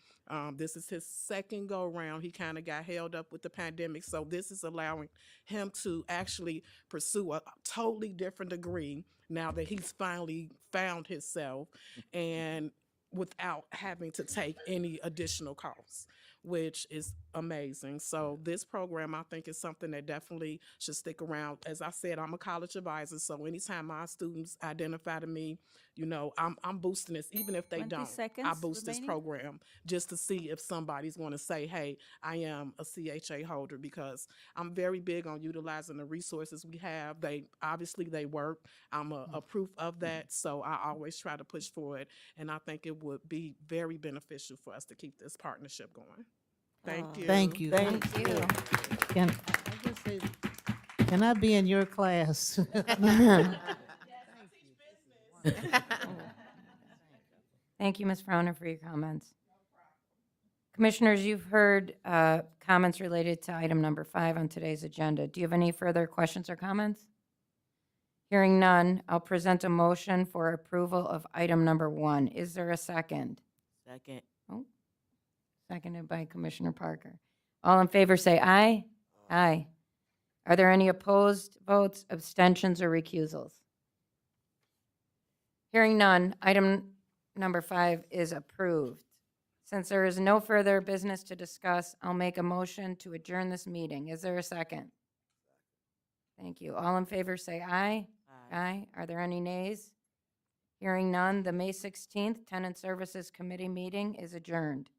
This is his second go round. He kind of got held up with the pandemic, so this is allowing him to actually pursue a totally different degree now that he's finally found himself, and without having to take any additional costs, which is amazing. So this program, I think, is something that definitely should stick around. As I said, I'm a college advisor, so anytime my students identify to me, you know, I'm boosting this. Even if they 20 don't, I seconds boost this remaining. program just to see if somebody's going to say, hey, I am a CHA holder, because I'm very big on utilizing the resources we have. They work. I'm a proof of that, so I always try to push for it, and I think it would be very beneficial for us to keep this partnership going. Thank you. Thank you. Thank you. Can I just say, can I be in your class? Thank you, Ms. Frowner, for your comments. Commissioners, you've heard comments related to item number 5 on today's agenda. Do you have any further questions or comments? Hearing none, I'll present a motion for approval of item number 1. Is there a second? Second. Oh, seconded by Commissioner Parker. All in favor say aye. Aye. Are there any opposed votes, abstentions, or recusals? Hearing none, item number 5 is approved. Since there is no further business to discuss, I'll make a motion to adjourn this meeting. Is there a second? Thank you. All in favor say aye. Aye. Are there any nays? Hearing none, the May 16th Tenant Services Committee meeting is adjourned.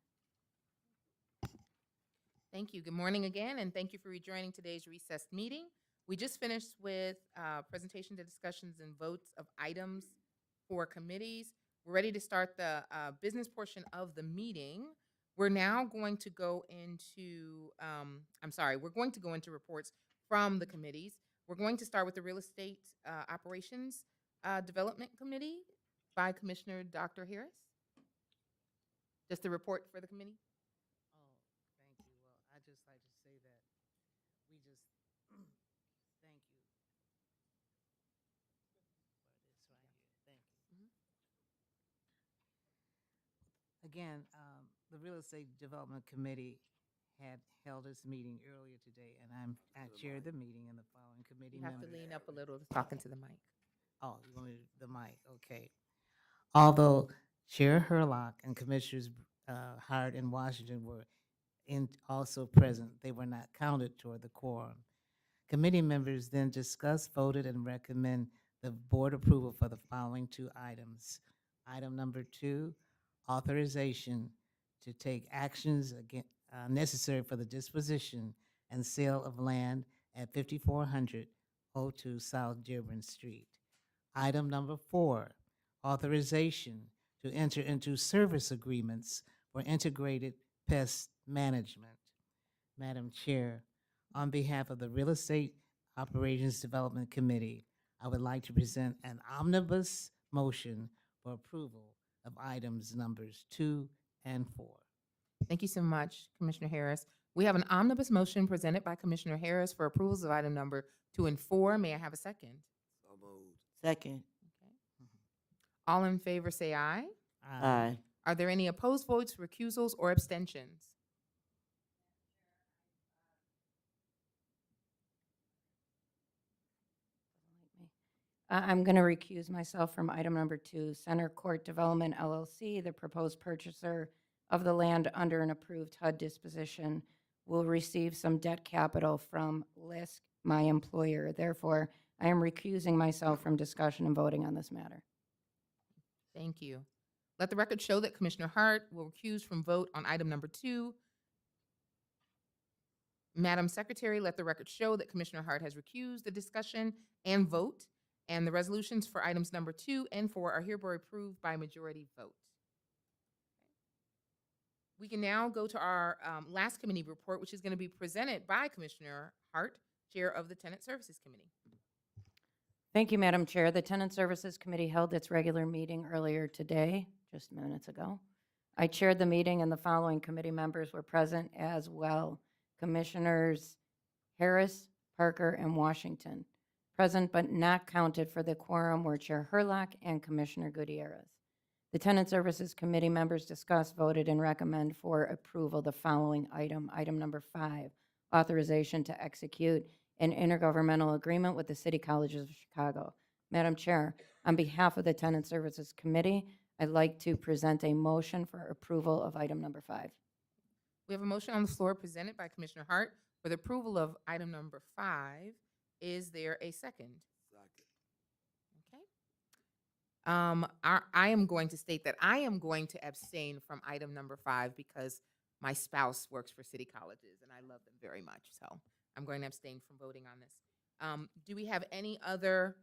Thank you. Good morning again, and thank you for rejoining today's recessed meeting. We just finished with presentations and discussions and votes of items for committees. We're ready to start the business portion of the meeting. We're now going to go into, we're going to go into reports from the committees. We're going to start with the Real Estate Operations Development Committee by Commissioner Dr. Harris. Just the report for the committee. Thank you. Well, I'd just like to say that we just thank you for this right here. Thank you. Again, the Real Estate Development Committee had held its meeting earlier today, and I chaired the meeting, and the following committee You have to members. lean up a little, talking to the mic. Oh, you want me to, the mic, okay. Although Chair Hurlock and Commissioners Hart and Washington were also present, they were not counted toward the quorum. Committee members then discussed, voted, and recommend the board approval for the following 2 items. Item number 2, authorization to take actions necessary for the disposition and sale of land at 5400 02 South Dearborn Street. Item number 4, authorization to enter into service agreements for integrated pest management. Madam Chair, on behalf of the Real Estate Operations Development Committee, I would like to present an omnibus motion for approval of items numbers 2 and 4. Thank you so much, Commissioner Harris. We have an omnibus motion presented by Commissioner Harris for approvals of item number 2 and 4. May I have a second? So moved. Second. All in favor say aye. Aye. Are there any opposed votes, recusals, or abstentions? I'm going to recuse myself from item number 2. Center Court Development LLC, the proposed purchaser of the land under an approved HUD disposition, will receive some debt capital from LISC, my employer. Therefore, I am recusing myself from discussion and voting on this matter. Thank you. Let the record show that Commissioner Hart will recuse from vote on item number 2. Madam Secretary, let the record show that Commissioner Hart has recused the discussion and vote. And the resolutions for items number 2 and 4 are hereby approved by majority vote. We can now go to our last committee report, which is going to be presented by Commissioner Hart, Chair of the Tenant Services Committee. Thank you, Madam Chair. The Tenant Services Committee held its regular meeting earlier today, just minutes ago. I chaired the meeting and the following committee members were present as well. Commissioners Harris, Parker, and Washington. Present but not counted for the quorum were Chair Hurlock and Commissioner Gutierrez. The Tenant Services Committee members discussed, voted, and recommend for approval the following item. Item number 5, authorization to execute an intergovernmental agreement with the City Colleges of Chicago. Madam Chair, on behalf of the Tenant Services Committee, I'd like to present a motion for approval of item number 5. We have a motion on the floor presented by Commissioner Hart for the approval of item number 5. Is there a second? Okay. I am going to state that I am going to abstain from item number 5 because my spouse works for City Colleges and I love them very much. So I'm going to abstain from voting on this. Do we have any other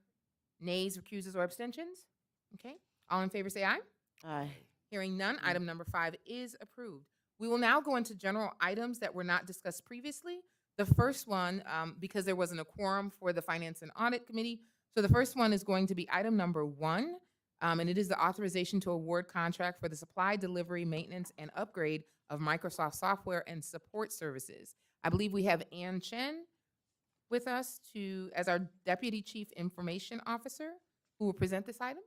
nays, recusals, or abstentions? Okay. All in favor say aye. Aye. Hearing none, item number 5 is approved. We will now go into general items that were not discussed previously. The first one, because there wasn't a quorum for the Finance and Audit Committee, so the first one is going to be item number 1, and it is the authorization to award contract for the supply, delivery, maintenance, and upgrade of Microsoft software and support services. I believe we have Ann Chen with us as our Deputy Chief Information Officer, who will present this item.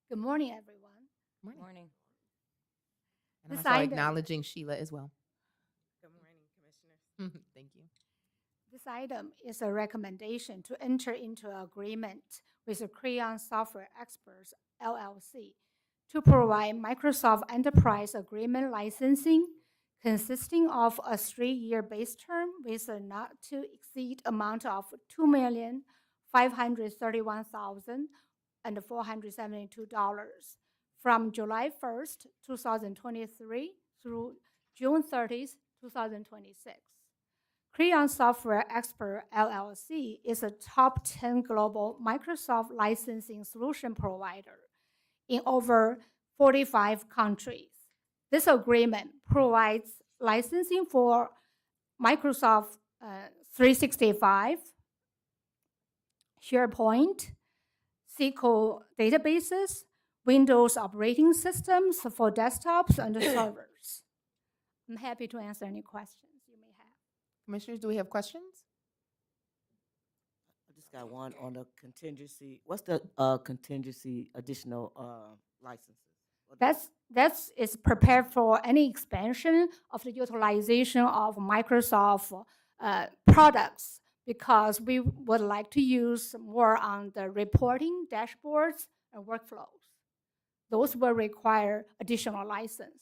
Good morning, everyone. Morning. Morning. And I'm This also item- acknowledging Sheila as well. Good morning, Commissioners. Thank you. This item is a recommendation to enter into an agreement with the Creon Software Experts LLC to provide Microsoft Enterprise Agreement licensing consisting of a 3-year base term with a not to exceed amount of $2,531,472 from July 1st, 2023 through June 30th, 2026. Creon Software Expert LLC is a top 10 global Microsoft licensing solution provider in over 45 countries. This agreement provides licensing for Microsoft 365, SharePoint, SQL databases, Windows operating systems for desktops and servers. I'm happy to answer any questions you may have. Commissioners, do we have questions? I just got one on the contingency. What's the contingency additional licenses? That's is prepared for any expansion of the utilization of Microsoft products because we would like to use more on the reporting, dashboards, and workflows. Those will require additional license.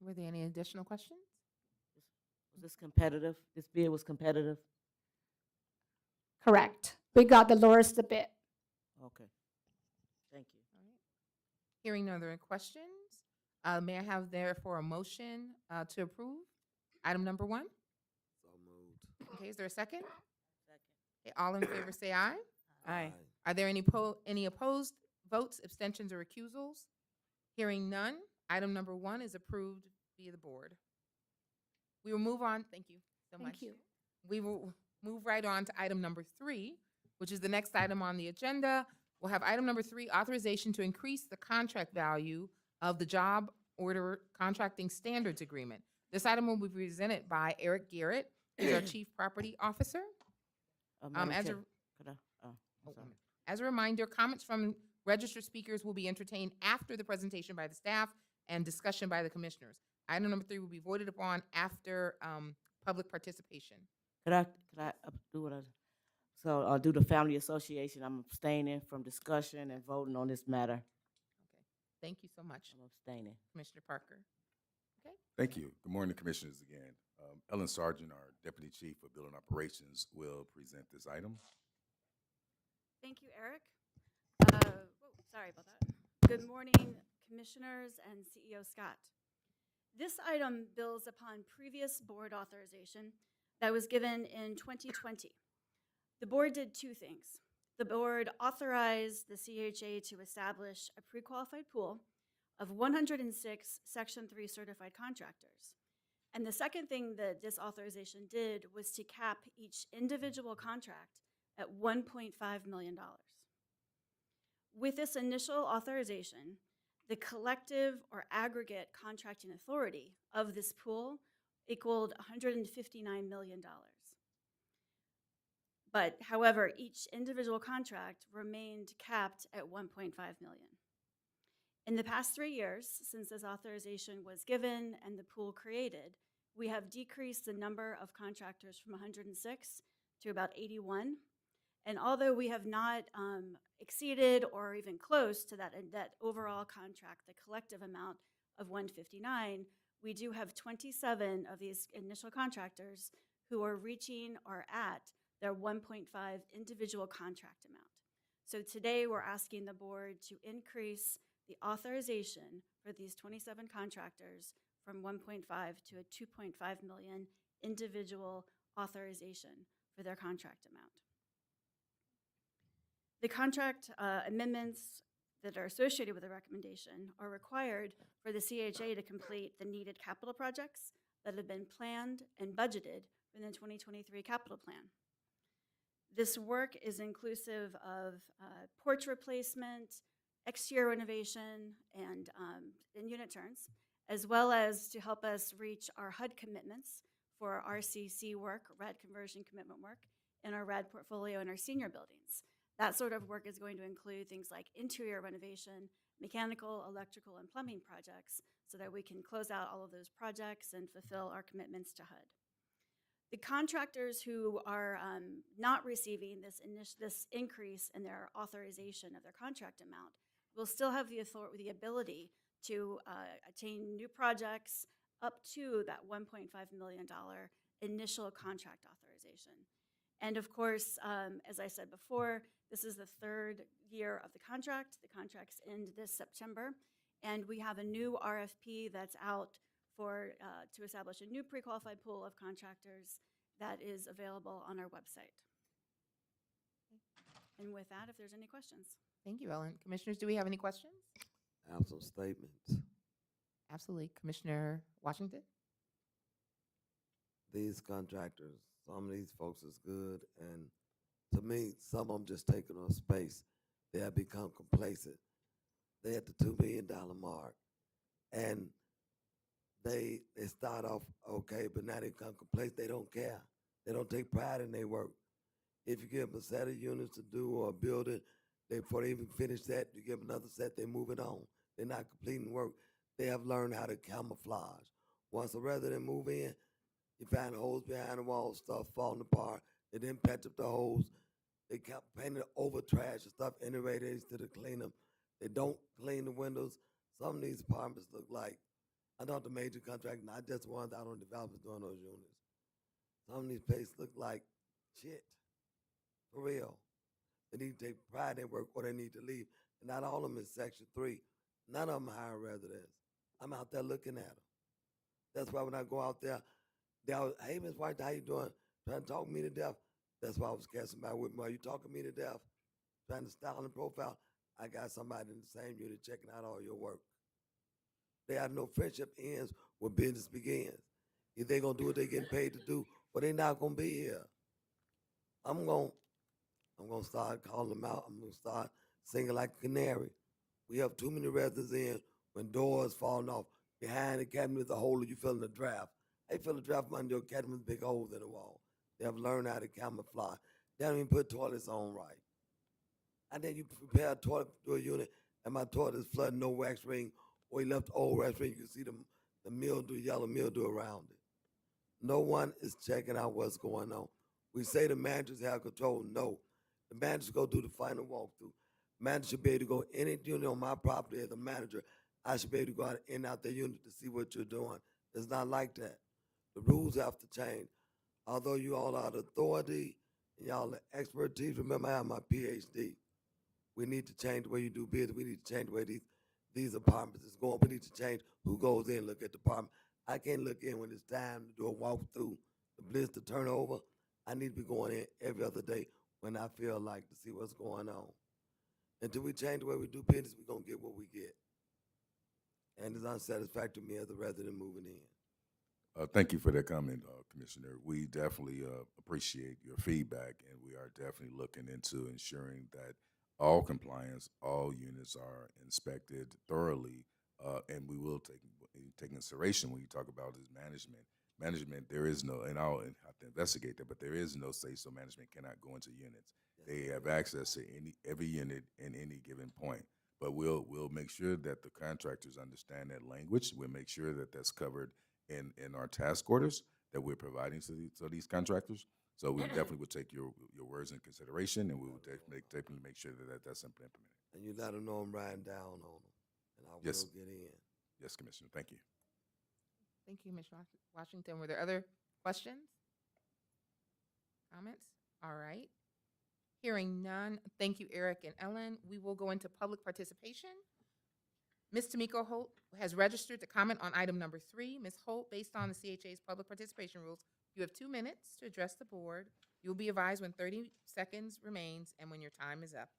Were there any additional questions? Was this competitive? This bid was competitive? Correct. We got the lowest bid. Okay. Thank you. Hearing no other questions, may I have therefore a motion to approve item number 1? So moved. Okay, is there a second? Okay, all in favor say aye. Aye. Are there any opposed votes, abstentions, or recusals? Hearing none, item number 1 is approved via the board. We will move on. Thank you so much. Thank you. We will move right on to item number 3, which is the next item on the agenda. We'll have item number 3, authorization to increase the contract value of the job order contracting standards agreement. This item will be presented by Eric Garrett, who's our Chief Property Officer. Madam As Chair, a- could I- I'm sorry. As a reminder, comments from registered speakers will be entertained after the presentation by the staff and discussion by the commissioners. Item number 3 will be voted upon after public participation. Could I do what I, so I'll do the Family Association. I'm abstaining from discussion and voting on this matter. Thank you so much, I'm abstaining. Commissioner Parker. Thank you. Good morning, Commissioners, again. Ellen Sargent, our Deputy Chief of Building Operations, will present this item. Thank you, Eric. Sorry about that. Good morning, Commissioners and CEO Scott. This item builds upon previous board authorization that was given in 2020. The board did two things. The board authorized the CHA to establish a pre-qualified pool of 106 Section 3 certified contractors. And the second thing that this authorization did was to cap each individual contract at $1.5 million. With this initial authorization, the collective or aggregate contracting authority of this pool equaled $159 million. But however, each individual contract remained capped at $1.5 million. In the past 3 years, since this authorization was given and the pool created, we have decreased the number of contractors from 106 to about 81. And although we have not exceeded or even close to that overall contract, the collective amount of 159, we do have 27 of these initial contractors who are reaching or at their 1.5 individual contract amount. So today we're asking the board to increase the authorization for these 27 contractors from 1.5 to a 2.5 million individual authorization for their contract amount. The contract amendments that are associated with the recommendation are required for the CHA to complete the needed capital projects that have been planned and budgeted in the 2023 capital plan. This work is inclusive of porch replacement, exterior renovation, and unit turns, as well as to help us reach our HUD commitments for RCC work, RAD conversion commitment work, in our RAD portfolio in our senior buildings. That sort of work is going to include things like interior renovation, mechanical, electrical, and plumbing projects so that we can close out all of those projects and fulfill our commitments to HUD. The contractors who are not receiving this increase in their authorization of their contract amount will still have the ability to attain new projects up to that $1.5 million initial contract authorization. And of course, as I said before, this is the third year of the contract. The contracts end this September, and we have a new RFP that's out for to establish a new pre-qualified pool of contractors that is available on our website. And with that, if there's any questions. Thank you, Ellen. Commissioners, do we have any questions? I have some statements. Absolutely. Commissioner Washington? These contractors, some of these folks is good, and to me, some of them just taking on space. They have become complacent. They at the $2 million mark, and they start off okay, but now they become complacent. They don't care. They don't take pride in their work. If you give them a set of units to do or a building, before they even finish that, you give them another set, they move it on. They're not completing work. They have learned how to camouflage. Once a resident move in, you find holes behind the wall, stuff falling apart. They didn't patch up the holes. They kept painting over trash and stuff in the radiators to clean them. They don't clean the windows. Some of these apartments look like, I know the major contract, not just ones out on developers doing those units. Some of these places look like shit, for real. They need to take pride in their work or they need to leave. And not all of them is Section 3. None of them hire residents. I'm out there looking at them. That's why when I go out there, they always, hey, Ms. White, how you doing? Trying to talk me to death. That's why I was scared somebody with me. Are you talking me to death? Trying to style and profile. I got somebody in the same unit checking out all your work. They have no friendship ends where business begins. If they gonna do what they getting paid to do, or they not gonna be here. I'm gonna start calling them out. I'm gonna start singing like a canary. We have too many residents in when doors falling off behind the cabinet with a hole. You feeling the draft. They feel the draft under your cabinet with big holes in the wall. They have learned how to camouflage. They don't even put toilets on right. And then you prepare a toilet to a unit, and my toilet is flooding, no wax ring, or you left the old wax ring. You can see the mildew, yellow mildew around it. No one is checking out what's going on. We say the managers have control. No. The managers go do the final walkthrough. Manager should be able to go any unit on my property as a manager. I should be able to go out in and out the unit to see what you're doing. It's not like that. The rules have to change. Although you all are the authority and y'all the expertise, remember I have my PhD. We need to change the way you do business. We need to change the way these apartments is going. We need to change who goes in, look at the apartment. I can't look in when it's time to do a walkthrough, the blitz to turn over. I need to be going in every other day when I feel like to see what's going on. Until we change the way we do business, we're gonna get what we get. And it's unsatisfactory to me as a resident moving in. Thank you for that comment, Commissioner. We definitely appreciate your feedback, and we are definitely looking into ensuring that all compliance, all units are inspected thoroughly, and we will take consideration when you talk about is management. Management, there is no, and I'll have to investigate that, but there is no say so management cannot go into units. They have access to every unit in any given point. But we'll make sure that the contractors understand that language. We'll make sure that that's covered in our task orders that we're providing to these contractors. So we definitely would take your words in consideration, and we would definitely make sure that that's implemented. And you let them know I'm riding down on them, and I Yes. will get in. Yes, Commissioner. Thank you. Thank you, Commissioner Washington. Were there other questions? Comments? All right. Hearing none, thank you, Eric and Ellen. We will go into public participation. Ms. Tamiko Holt has registered to comment on item number 3. Ms. Holt, based on the CHA's public participation rules, you have 2 minutes to address the board. You'll be advised when 30 seconds remains and when your time is up.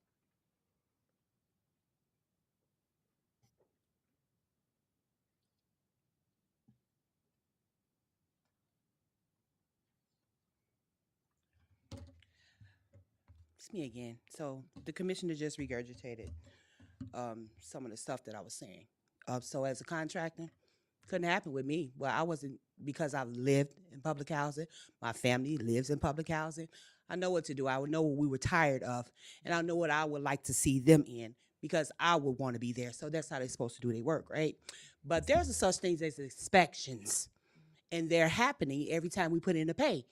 It's me again. So the commissioner just regurgitated some of the stuff that I was saying. So as a contractor, couldn't happen with me. Well, I wasn't, because I've lived in public housing. My family lives in public housing. I know what to do. I would know what we were tired of, and I know what I would like to see them in, because I would want to be there. So that's how they're supposed to do their work, right? But there's a such things as inspections, and they're happening every time we put in a pay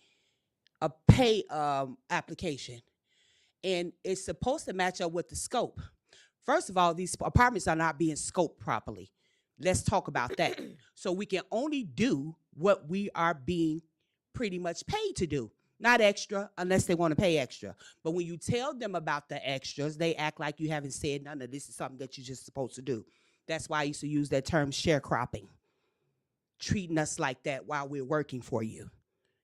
application. And it's supposed to match up with the scope. First of all, these apartments are not being scoped properly. Let's talk about that. So we can only do what we are being pretty much paid to do, not extra, unless they want to pay extra. But when you tell them about the extras, they act like you haven't said none of this is something that you're just supposed to do. That's why I used to use that term sharecropping, treating us like that while we're working for you.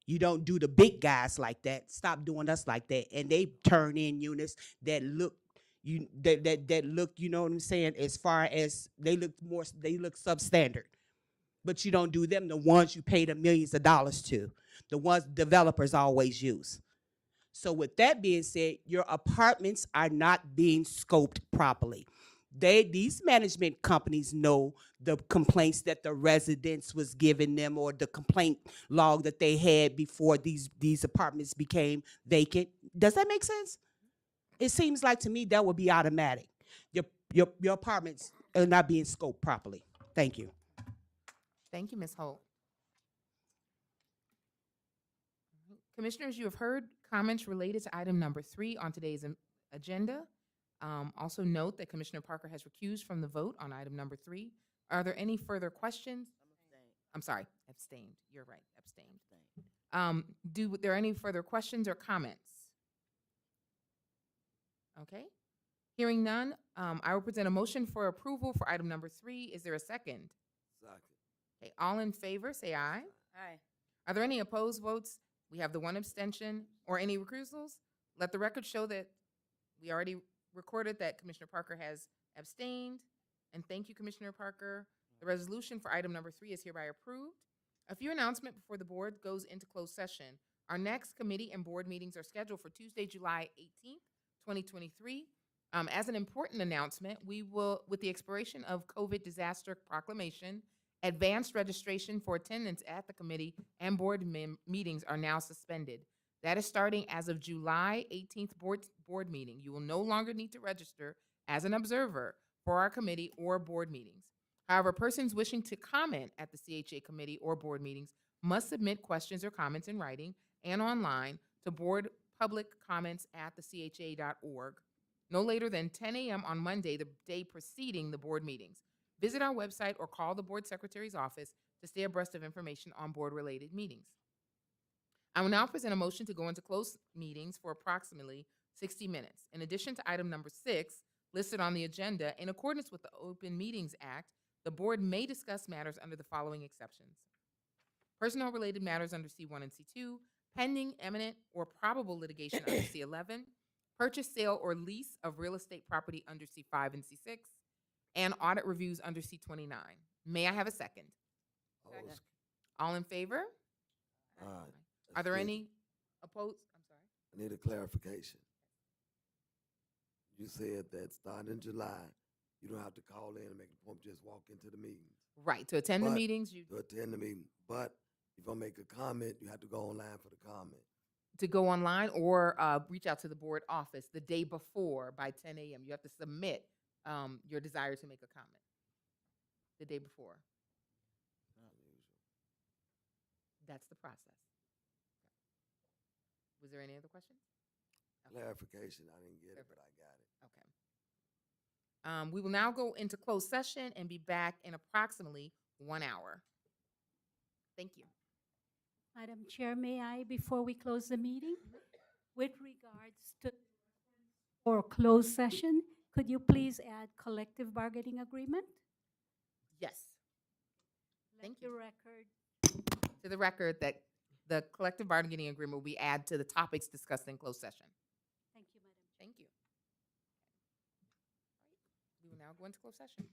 You don't do the big guys like that. Stop doing us like that. And they turn in units that look, that look, you know what I'm saying, as far as they look substandard. But you don't do them, the ones you pay the millions of dollars to, the ones developers always use. So with that being said, your apartments are not being scoped properly. These management companies know the complaints that the residents was giving them, or the complaint log that they had before these apartments became vacant. Does that make sense? It seems like to me that would be automatic. Your apartments are not being scoped properly. Thank you. Thank you, Ms. Holt. Commissioners, you have heard comments related to item number 3 on today's agenda. Also note that Commissioner Parker has recused from the vote on item number 3. Are there any further questions? I'm sorry, abstained. You're right, abstained. There any further questions or comments? Okay. Hearing none, I will present a motion for approval for item number 3. Is there a second? Second. Okay, all in favor, say aye. Aye. Are there any opposed votes? We have the 1 abstention, or any recusals? Let the record show that we already recorded that Commissioner Parker has abstained. And thank you, Commissioner Parker. The resolution for item number 3 is hereby approved. A few announcements before the board goes into closed session. Our next committee and board meetings are scheduled for Tuesday, July 18th, 2023. As an important announcement, we will, with the expiration of COVID disaster proclamation, advanced registration for attendance at the committee and board meetings are now suspended. That is starting as of July 18th board meeting. You will no longer need to register as an observer for our committee or board meetings. However, persons wishing to comment at the CHA committee or board meetings must submit questions or comments in writing and online to boardpubliccomments@thecha.org no later than 10 a.m. on Monday, the day preceding the board meetings. Visit our website or call the board secretary's office to stay abreast of information on board-related meetings. I will now present a motion to go into closed meetings for approximately 60 minutes. In addition to item number 6, listed on the agenda, in accordance with the Open Meetings Act, the board may discuss matters under the following exceptions: personnel-related matters under C1 and C2, pending, imminent, or probable litigation under C11, purchase, sale, or lease of real estate property under C5 and C6, and audit reviews under C29. May I have a second? Second. All in favor? All right. Are there That's good. any opposed? I'm sorry. I need a clarification. You said that starting in July, you don't have to call in and make an appointment, just walk into the meetings. Right, to attend the But- meetings, To attend the meeting, but if I make a comment, you have to go online for the comment. to go online or reach out to the board office the day before by 10 a.m. You have to submit your desire to make a comment the day before. That's the process. Was there any other questions? Clarification, I didn't get it, but I got it. Okay. We will now go into closed session and be back in approximately 1 hour. Thank you. Madam Chair, may I, before we close the meeting, with regards to or closed session, could you please add collective bargaining agreement? Yes. Thank you. Record. To the record that the collective bargaining agreement will be added to the topics discussed in closed session. Thank you, Madam. Thank you. All right. We will now go into closed session.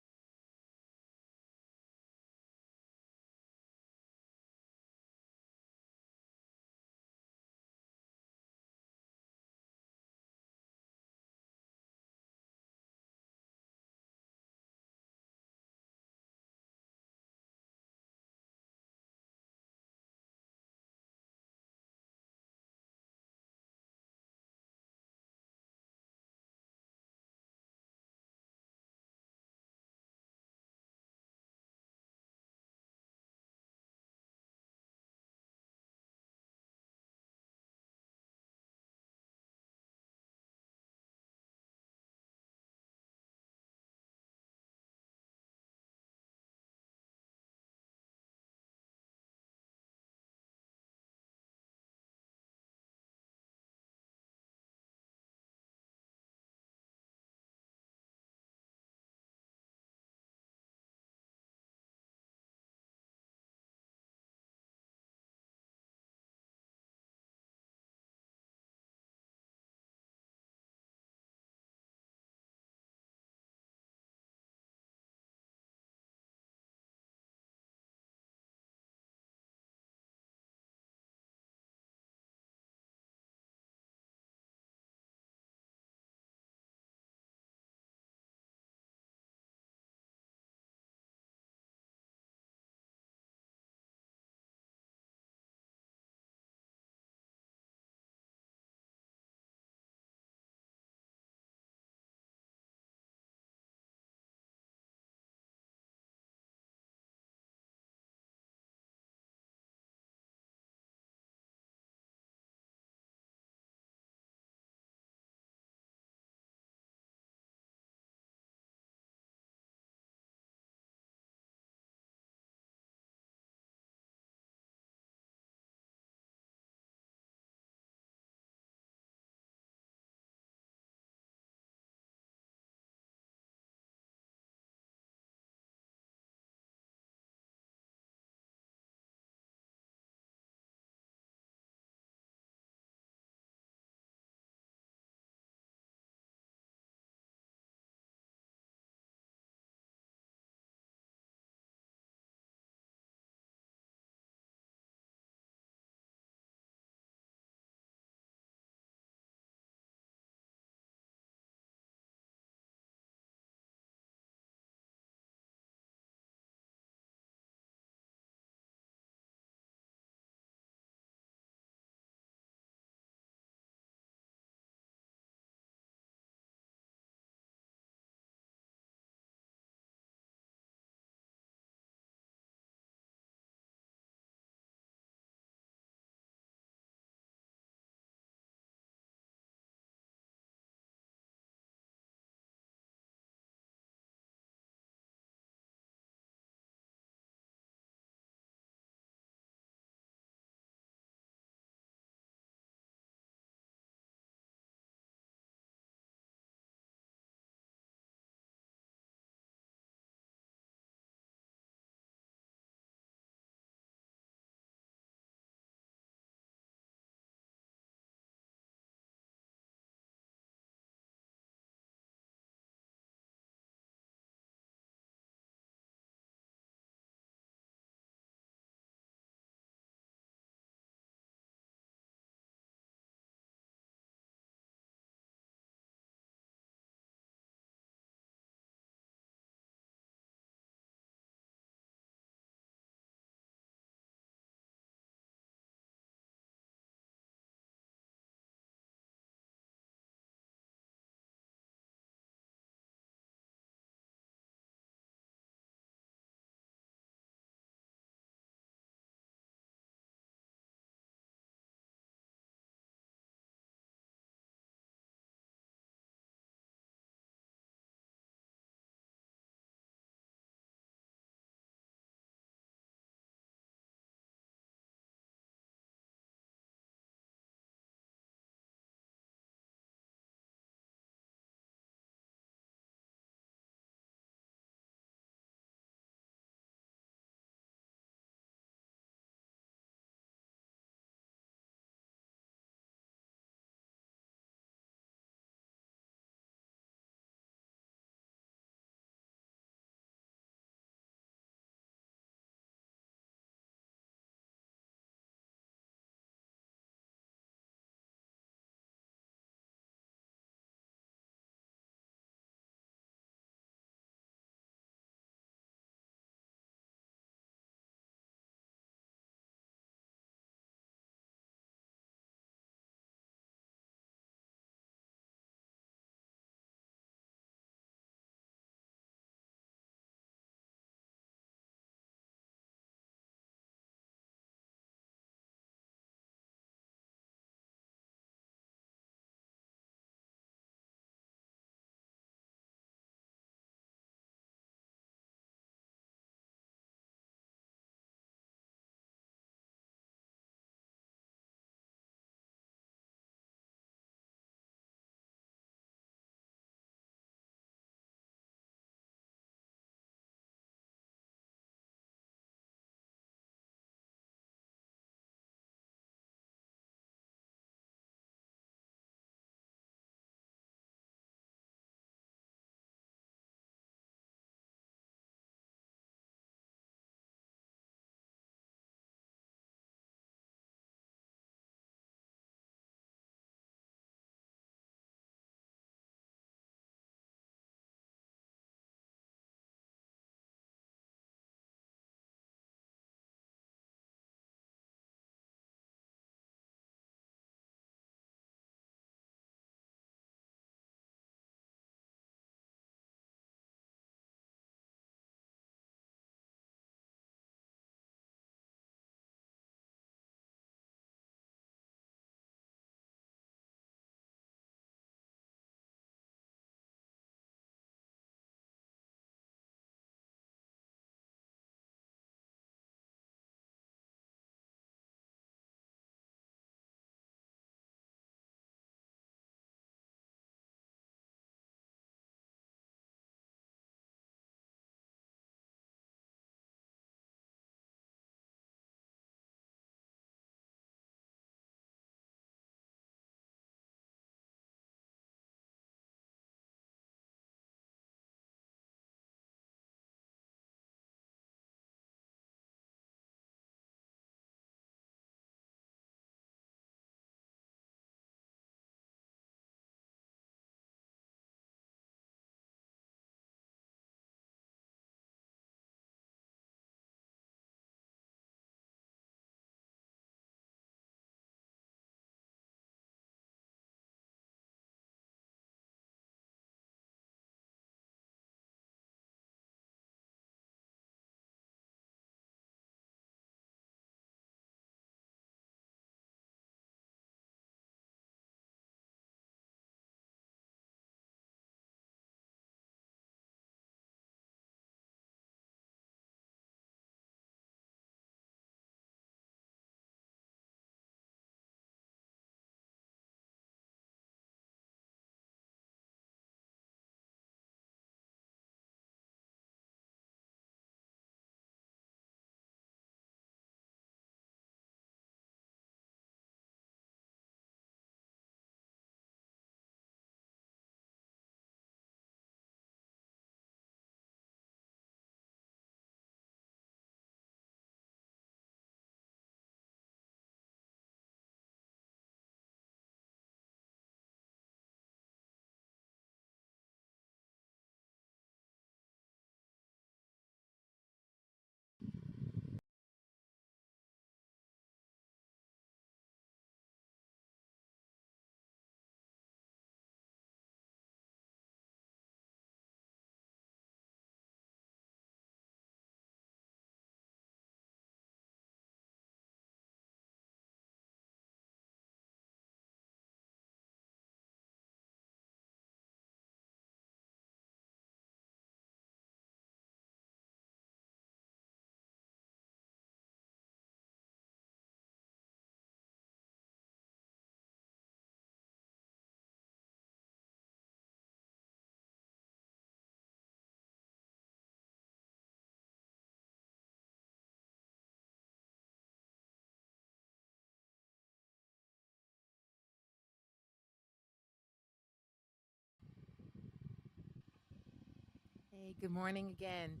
Hey, good morning again.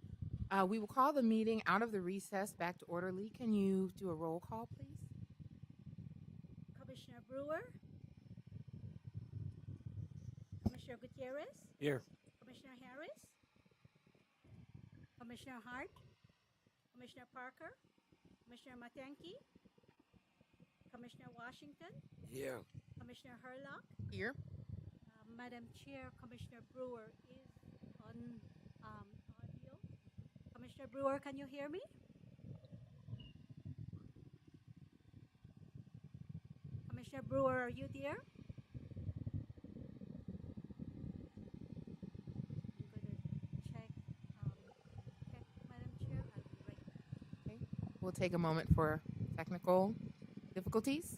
We will call the meeting out of the recess back to order. Lee, can you do a roll call, please? Commissioner Brewer? Commissioner Gutierrez? Here. Commissioner Harris? Commissioner Hart? Commissioner Parker? Commissioner Matenki? Commissioner Washington? Here. Commissioner Hurlock? Here. Madam Chair, Commissioner Brewer is on audio. Commissioner Brewer, can you hear me? Commissioner Brewer, are you there? I'm going to check, Madam Chair. I'll be right back. Okay. We'll take a moment for technical difficulties.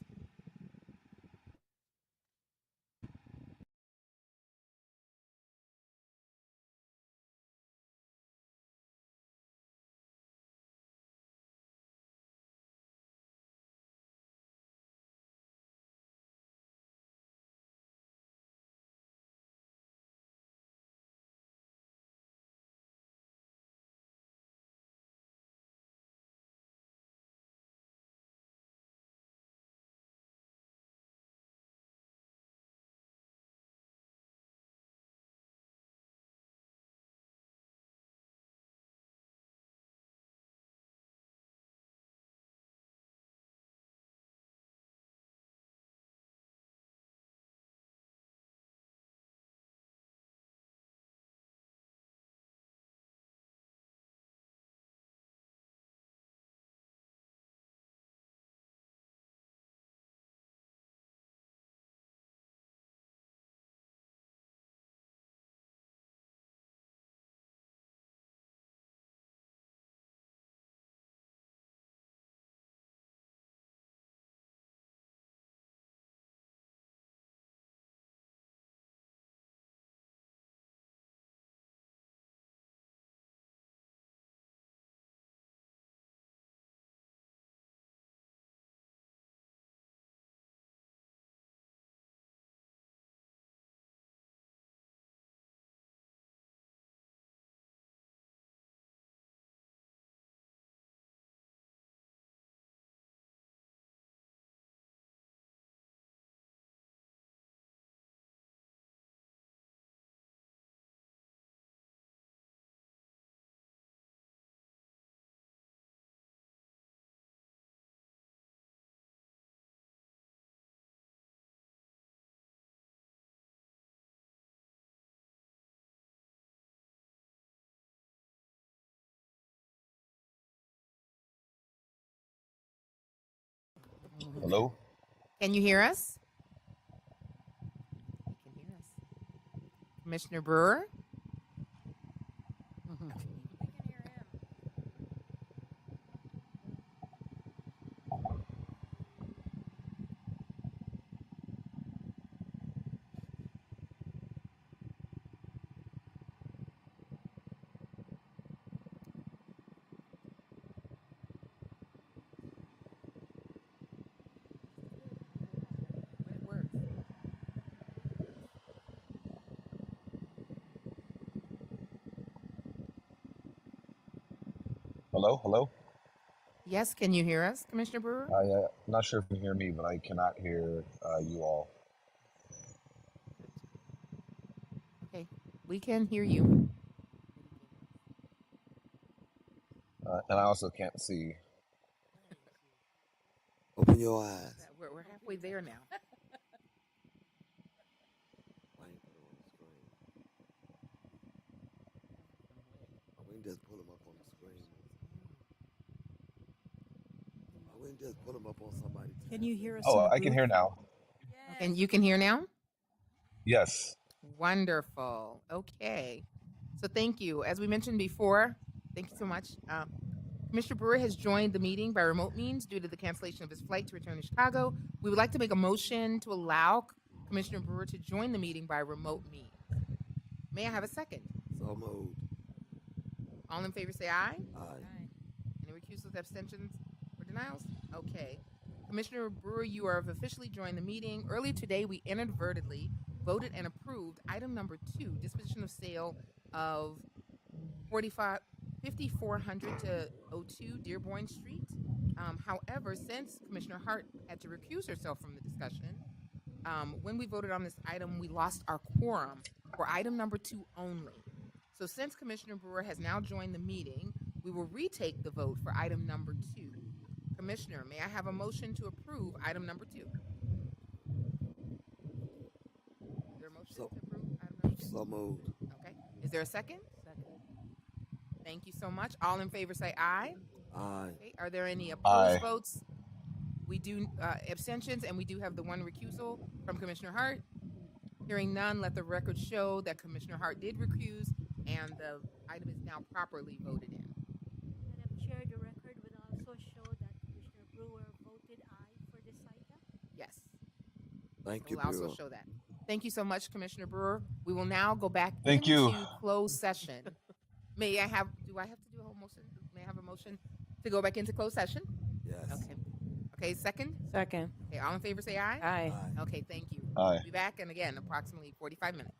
Hello? Can you hear us? You can hear us. Commissioner Brewer? Hello? Hello? Yes, can you hear us, Commissioner Brewer? I'm not sure if you hear me, but I cannot hear you all. Okay, we can hear you. And I also can't see. Open your eyes. We're halfway there now. Why you put them on the screen? We can just pull them up on the screen. We can just pull them up on somebody's. Can you hear us? Oh, in the I can booth? hear now. And you can hear now? Yes. Wonderful. Okay. So thank you. As we mentioned before, thank you so much. Commissioner Brewer has joined the meeting by remote means due to the cancellation of his flight to return to Chicago. We would like to make a motion to allow Commissioner Brewer to join the meeting by remote means. May I have a second? So moved. All in favor say aye. Aye. Any recusals, abstentions, or denials? Okay. Commissioner Brewer, you have officially joined the meeting. Earlier today, we inadvertently voted and approved item number 2, disposition of sale of 5400 to 02 Dearborn Street. However, since Commissioner Hart had to recuse herself from the discussion, when we voted on this item, we lost our quorum for item number 2 only. So since Commissioner Brewer has now joined the meeting, we will retake the vote for item number 2. Commissioner, may I have a motion to approve item number 2? Is there a motion to approve item number 2? So moved. Okay. Is there a second? Second. Thank you so much. All in favor say aye. Aye. Okay. Are there any Aye. opposed votes? We do abstentions, and we do have the one recusal from Commissioner Hart. Hearing none, let the record show that Commissioner Hart did recuse, and the item is now properly voted in. Madam Chair, the record would also show that Commissioner Brewer voted aye for this item. Yes. Thank So you, we'll also Brewer. show that. Thank you so much, Commissioner Brewer. We will now go back Thank into you. closed session. Do I have to do a whole motion? May I have a motion to go back into closed session? Yes. Okay. Okay, second? Second. Okay, all in favor say aye. Aye. Okay, thank you. Aye. We'll be back, and again, approximately 45 minutes.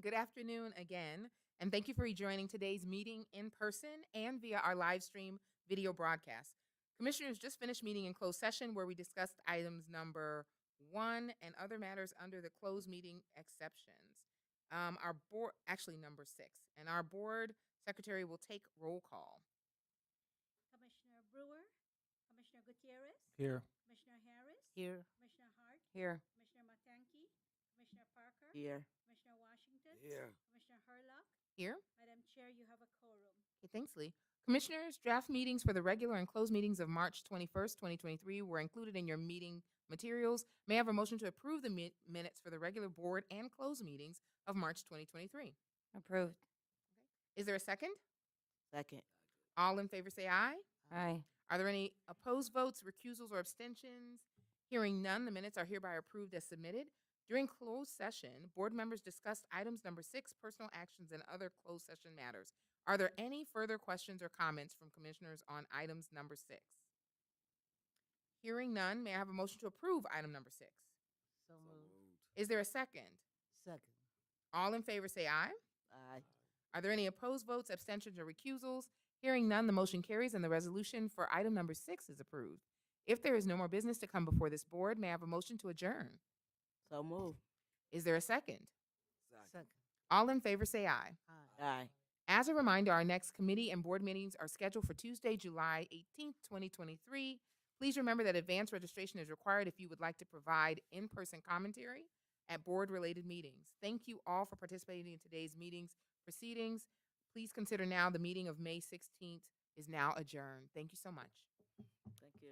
Good afternoon again, and thank you for rejoining today's meeting in person and via our live stream video broadcast. Commissioners just finished meeting in closed session where we discussed items number 1 and other matters under the closed meeting exceptions. Our board, actually number 6, and our board secretary will take roll call. Commissioner Brewer, Commissioner Gutierrez, Here. Commissioner Harris, Here. Commissioner Hart, Here. Commissioner Matanki, Commissioner Parker, Here. Commissioner Washington, Here. Commissioner Hurlock. Here. Madam Chair, you have a quorum. Okay, thanks, Lee. Commissioners, draft meetings for the regular and closed meetings of March 21st, 2023 were included in your meeting materials. May I have a motion to approve the minutes for the regular board and closed meetings of March 2023? Approved. Is there a second? Second. All in favor say aye. Aye. Are there any opposed votes, recusals, or abstentions? Hearing none, the minutes are hereby approved as submitted. During closed session, board members discussed items number 6, personal actions, and other closed session matters. Are there any further questions or comments from commissioners on items number 6? Hearing none, may I have a motion to approve item number 6? So moved. Is there a second? Second. All in favor say aye. Aye. Are there any opposed votes, abstentions, or recusals? Hearing none, the motion carries and the resolution for item number 6 is approved. If there is no more business to come before this board, may I have a motion to adjourn? So move. Is there a second? Second. All in favor say aye. Aye. As a reminder, our next committee and board meetings are scheduled for Tuesday, July 18th, 2023. Please remember that advance registration is required if you would like to provide in-person commentary at board-related meetings. Thank you all for participating in today's meetings proceedings. Please consider now the meeting of May 16th is now adjourned. Thank you so much. Thank you.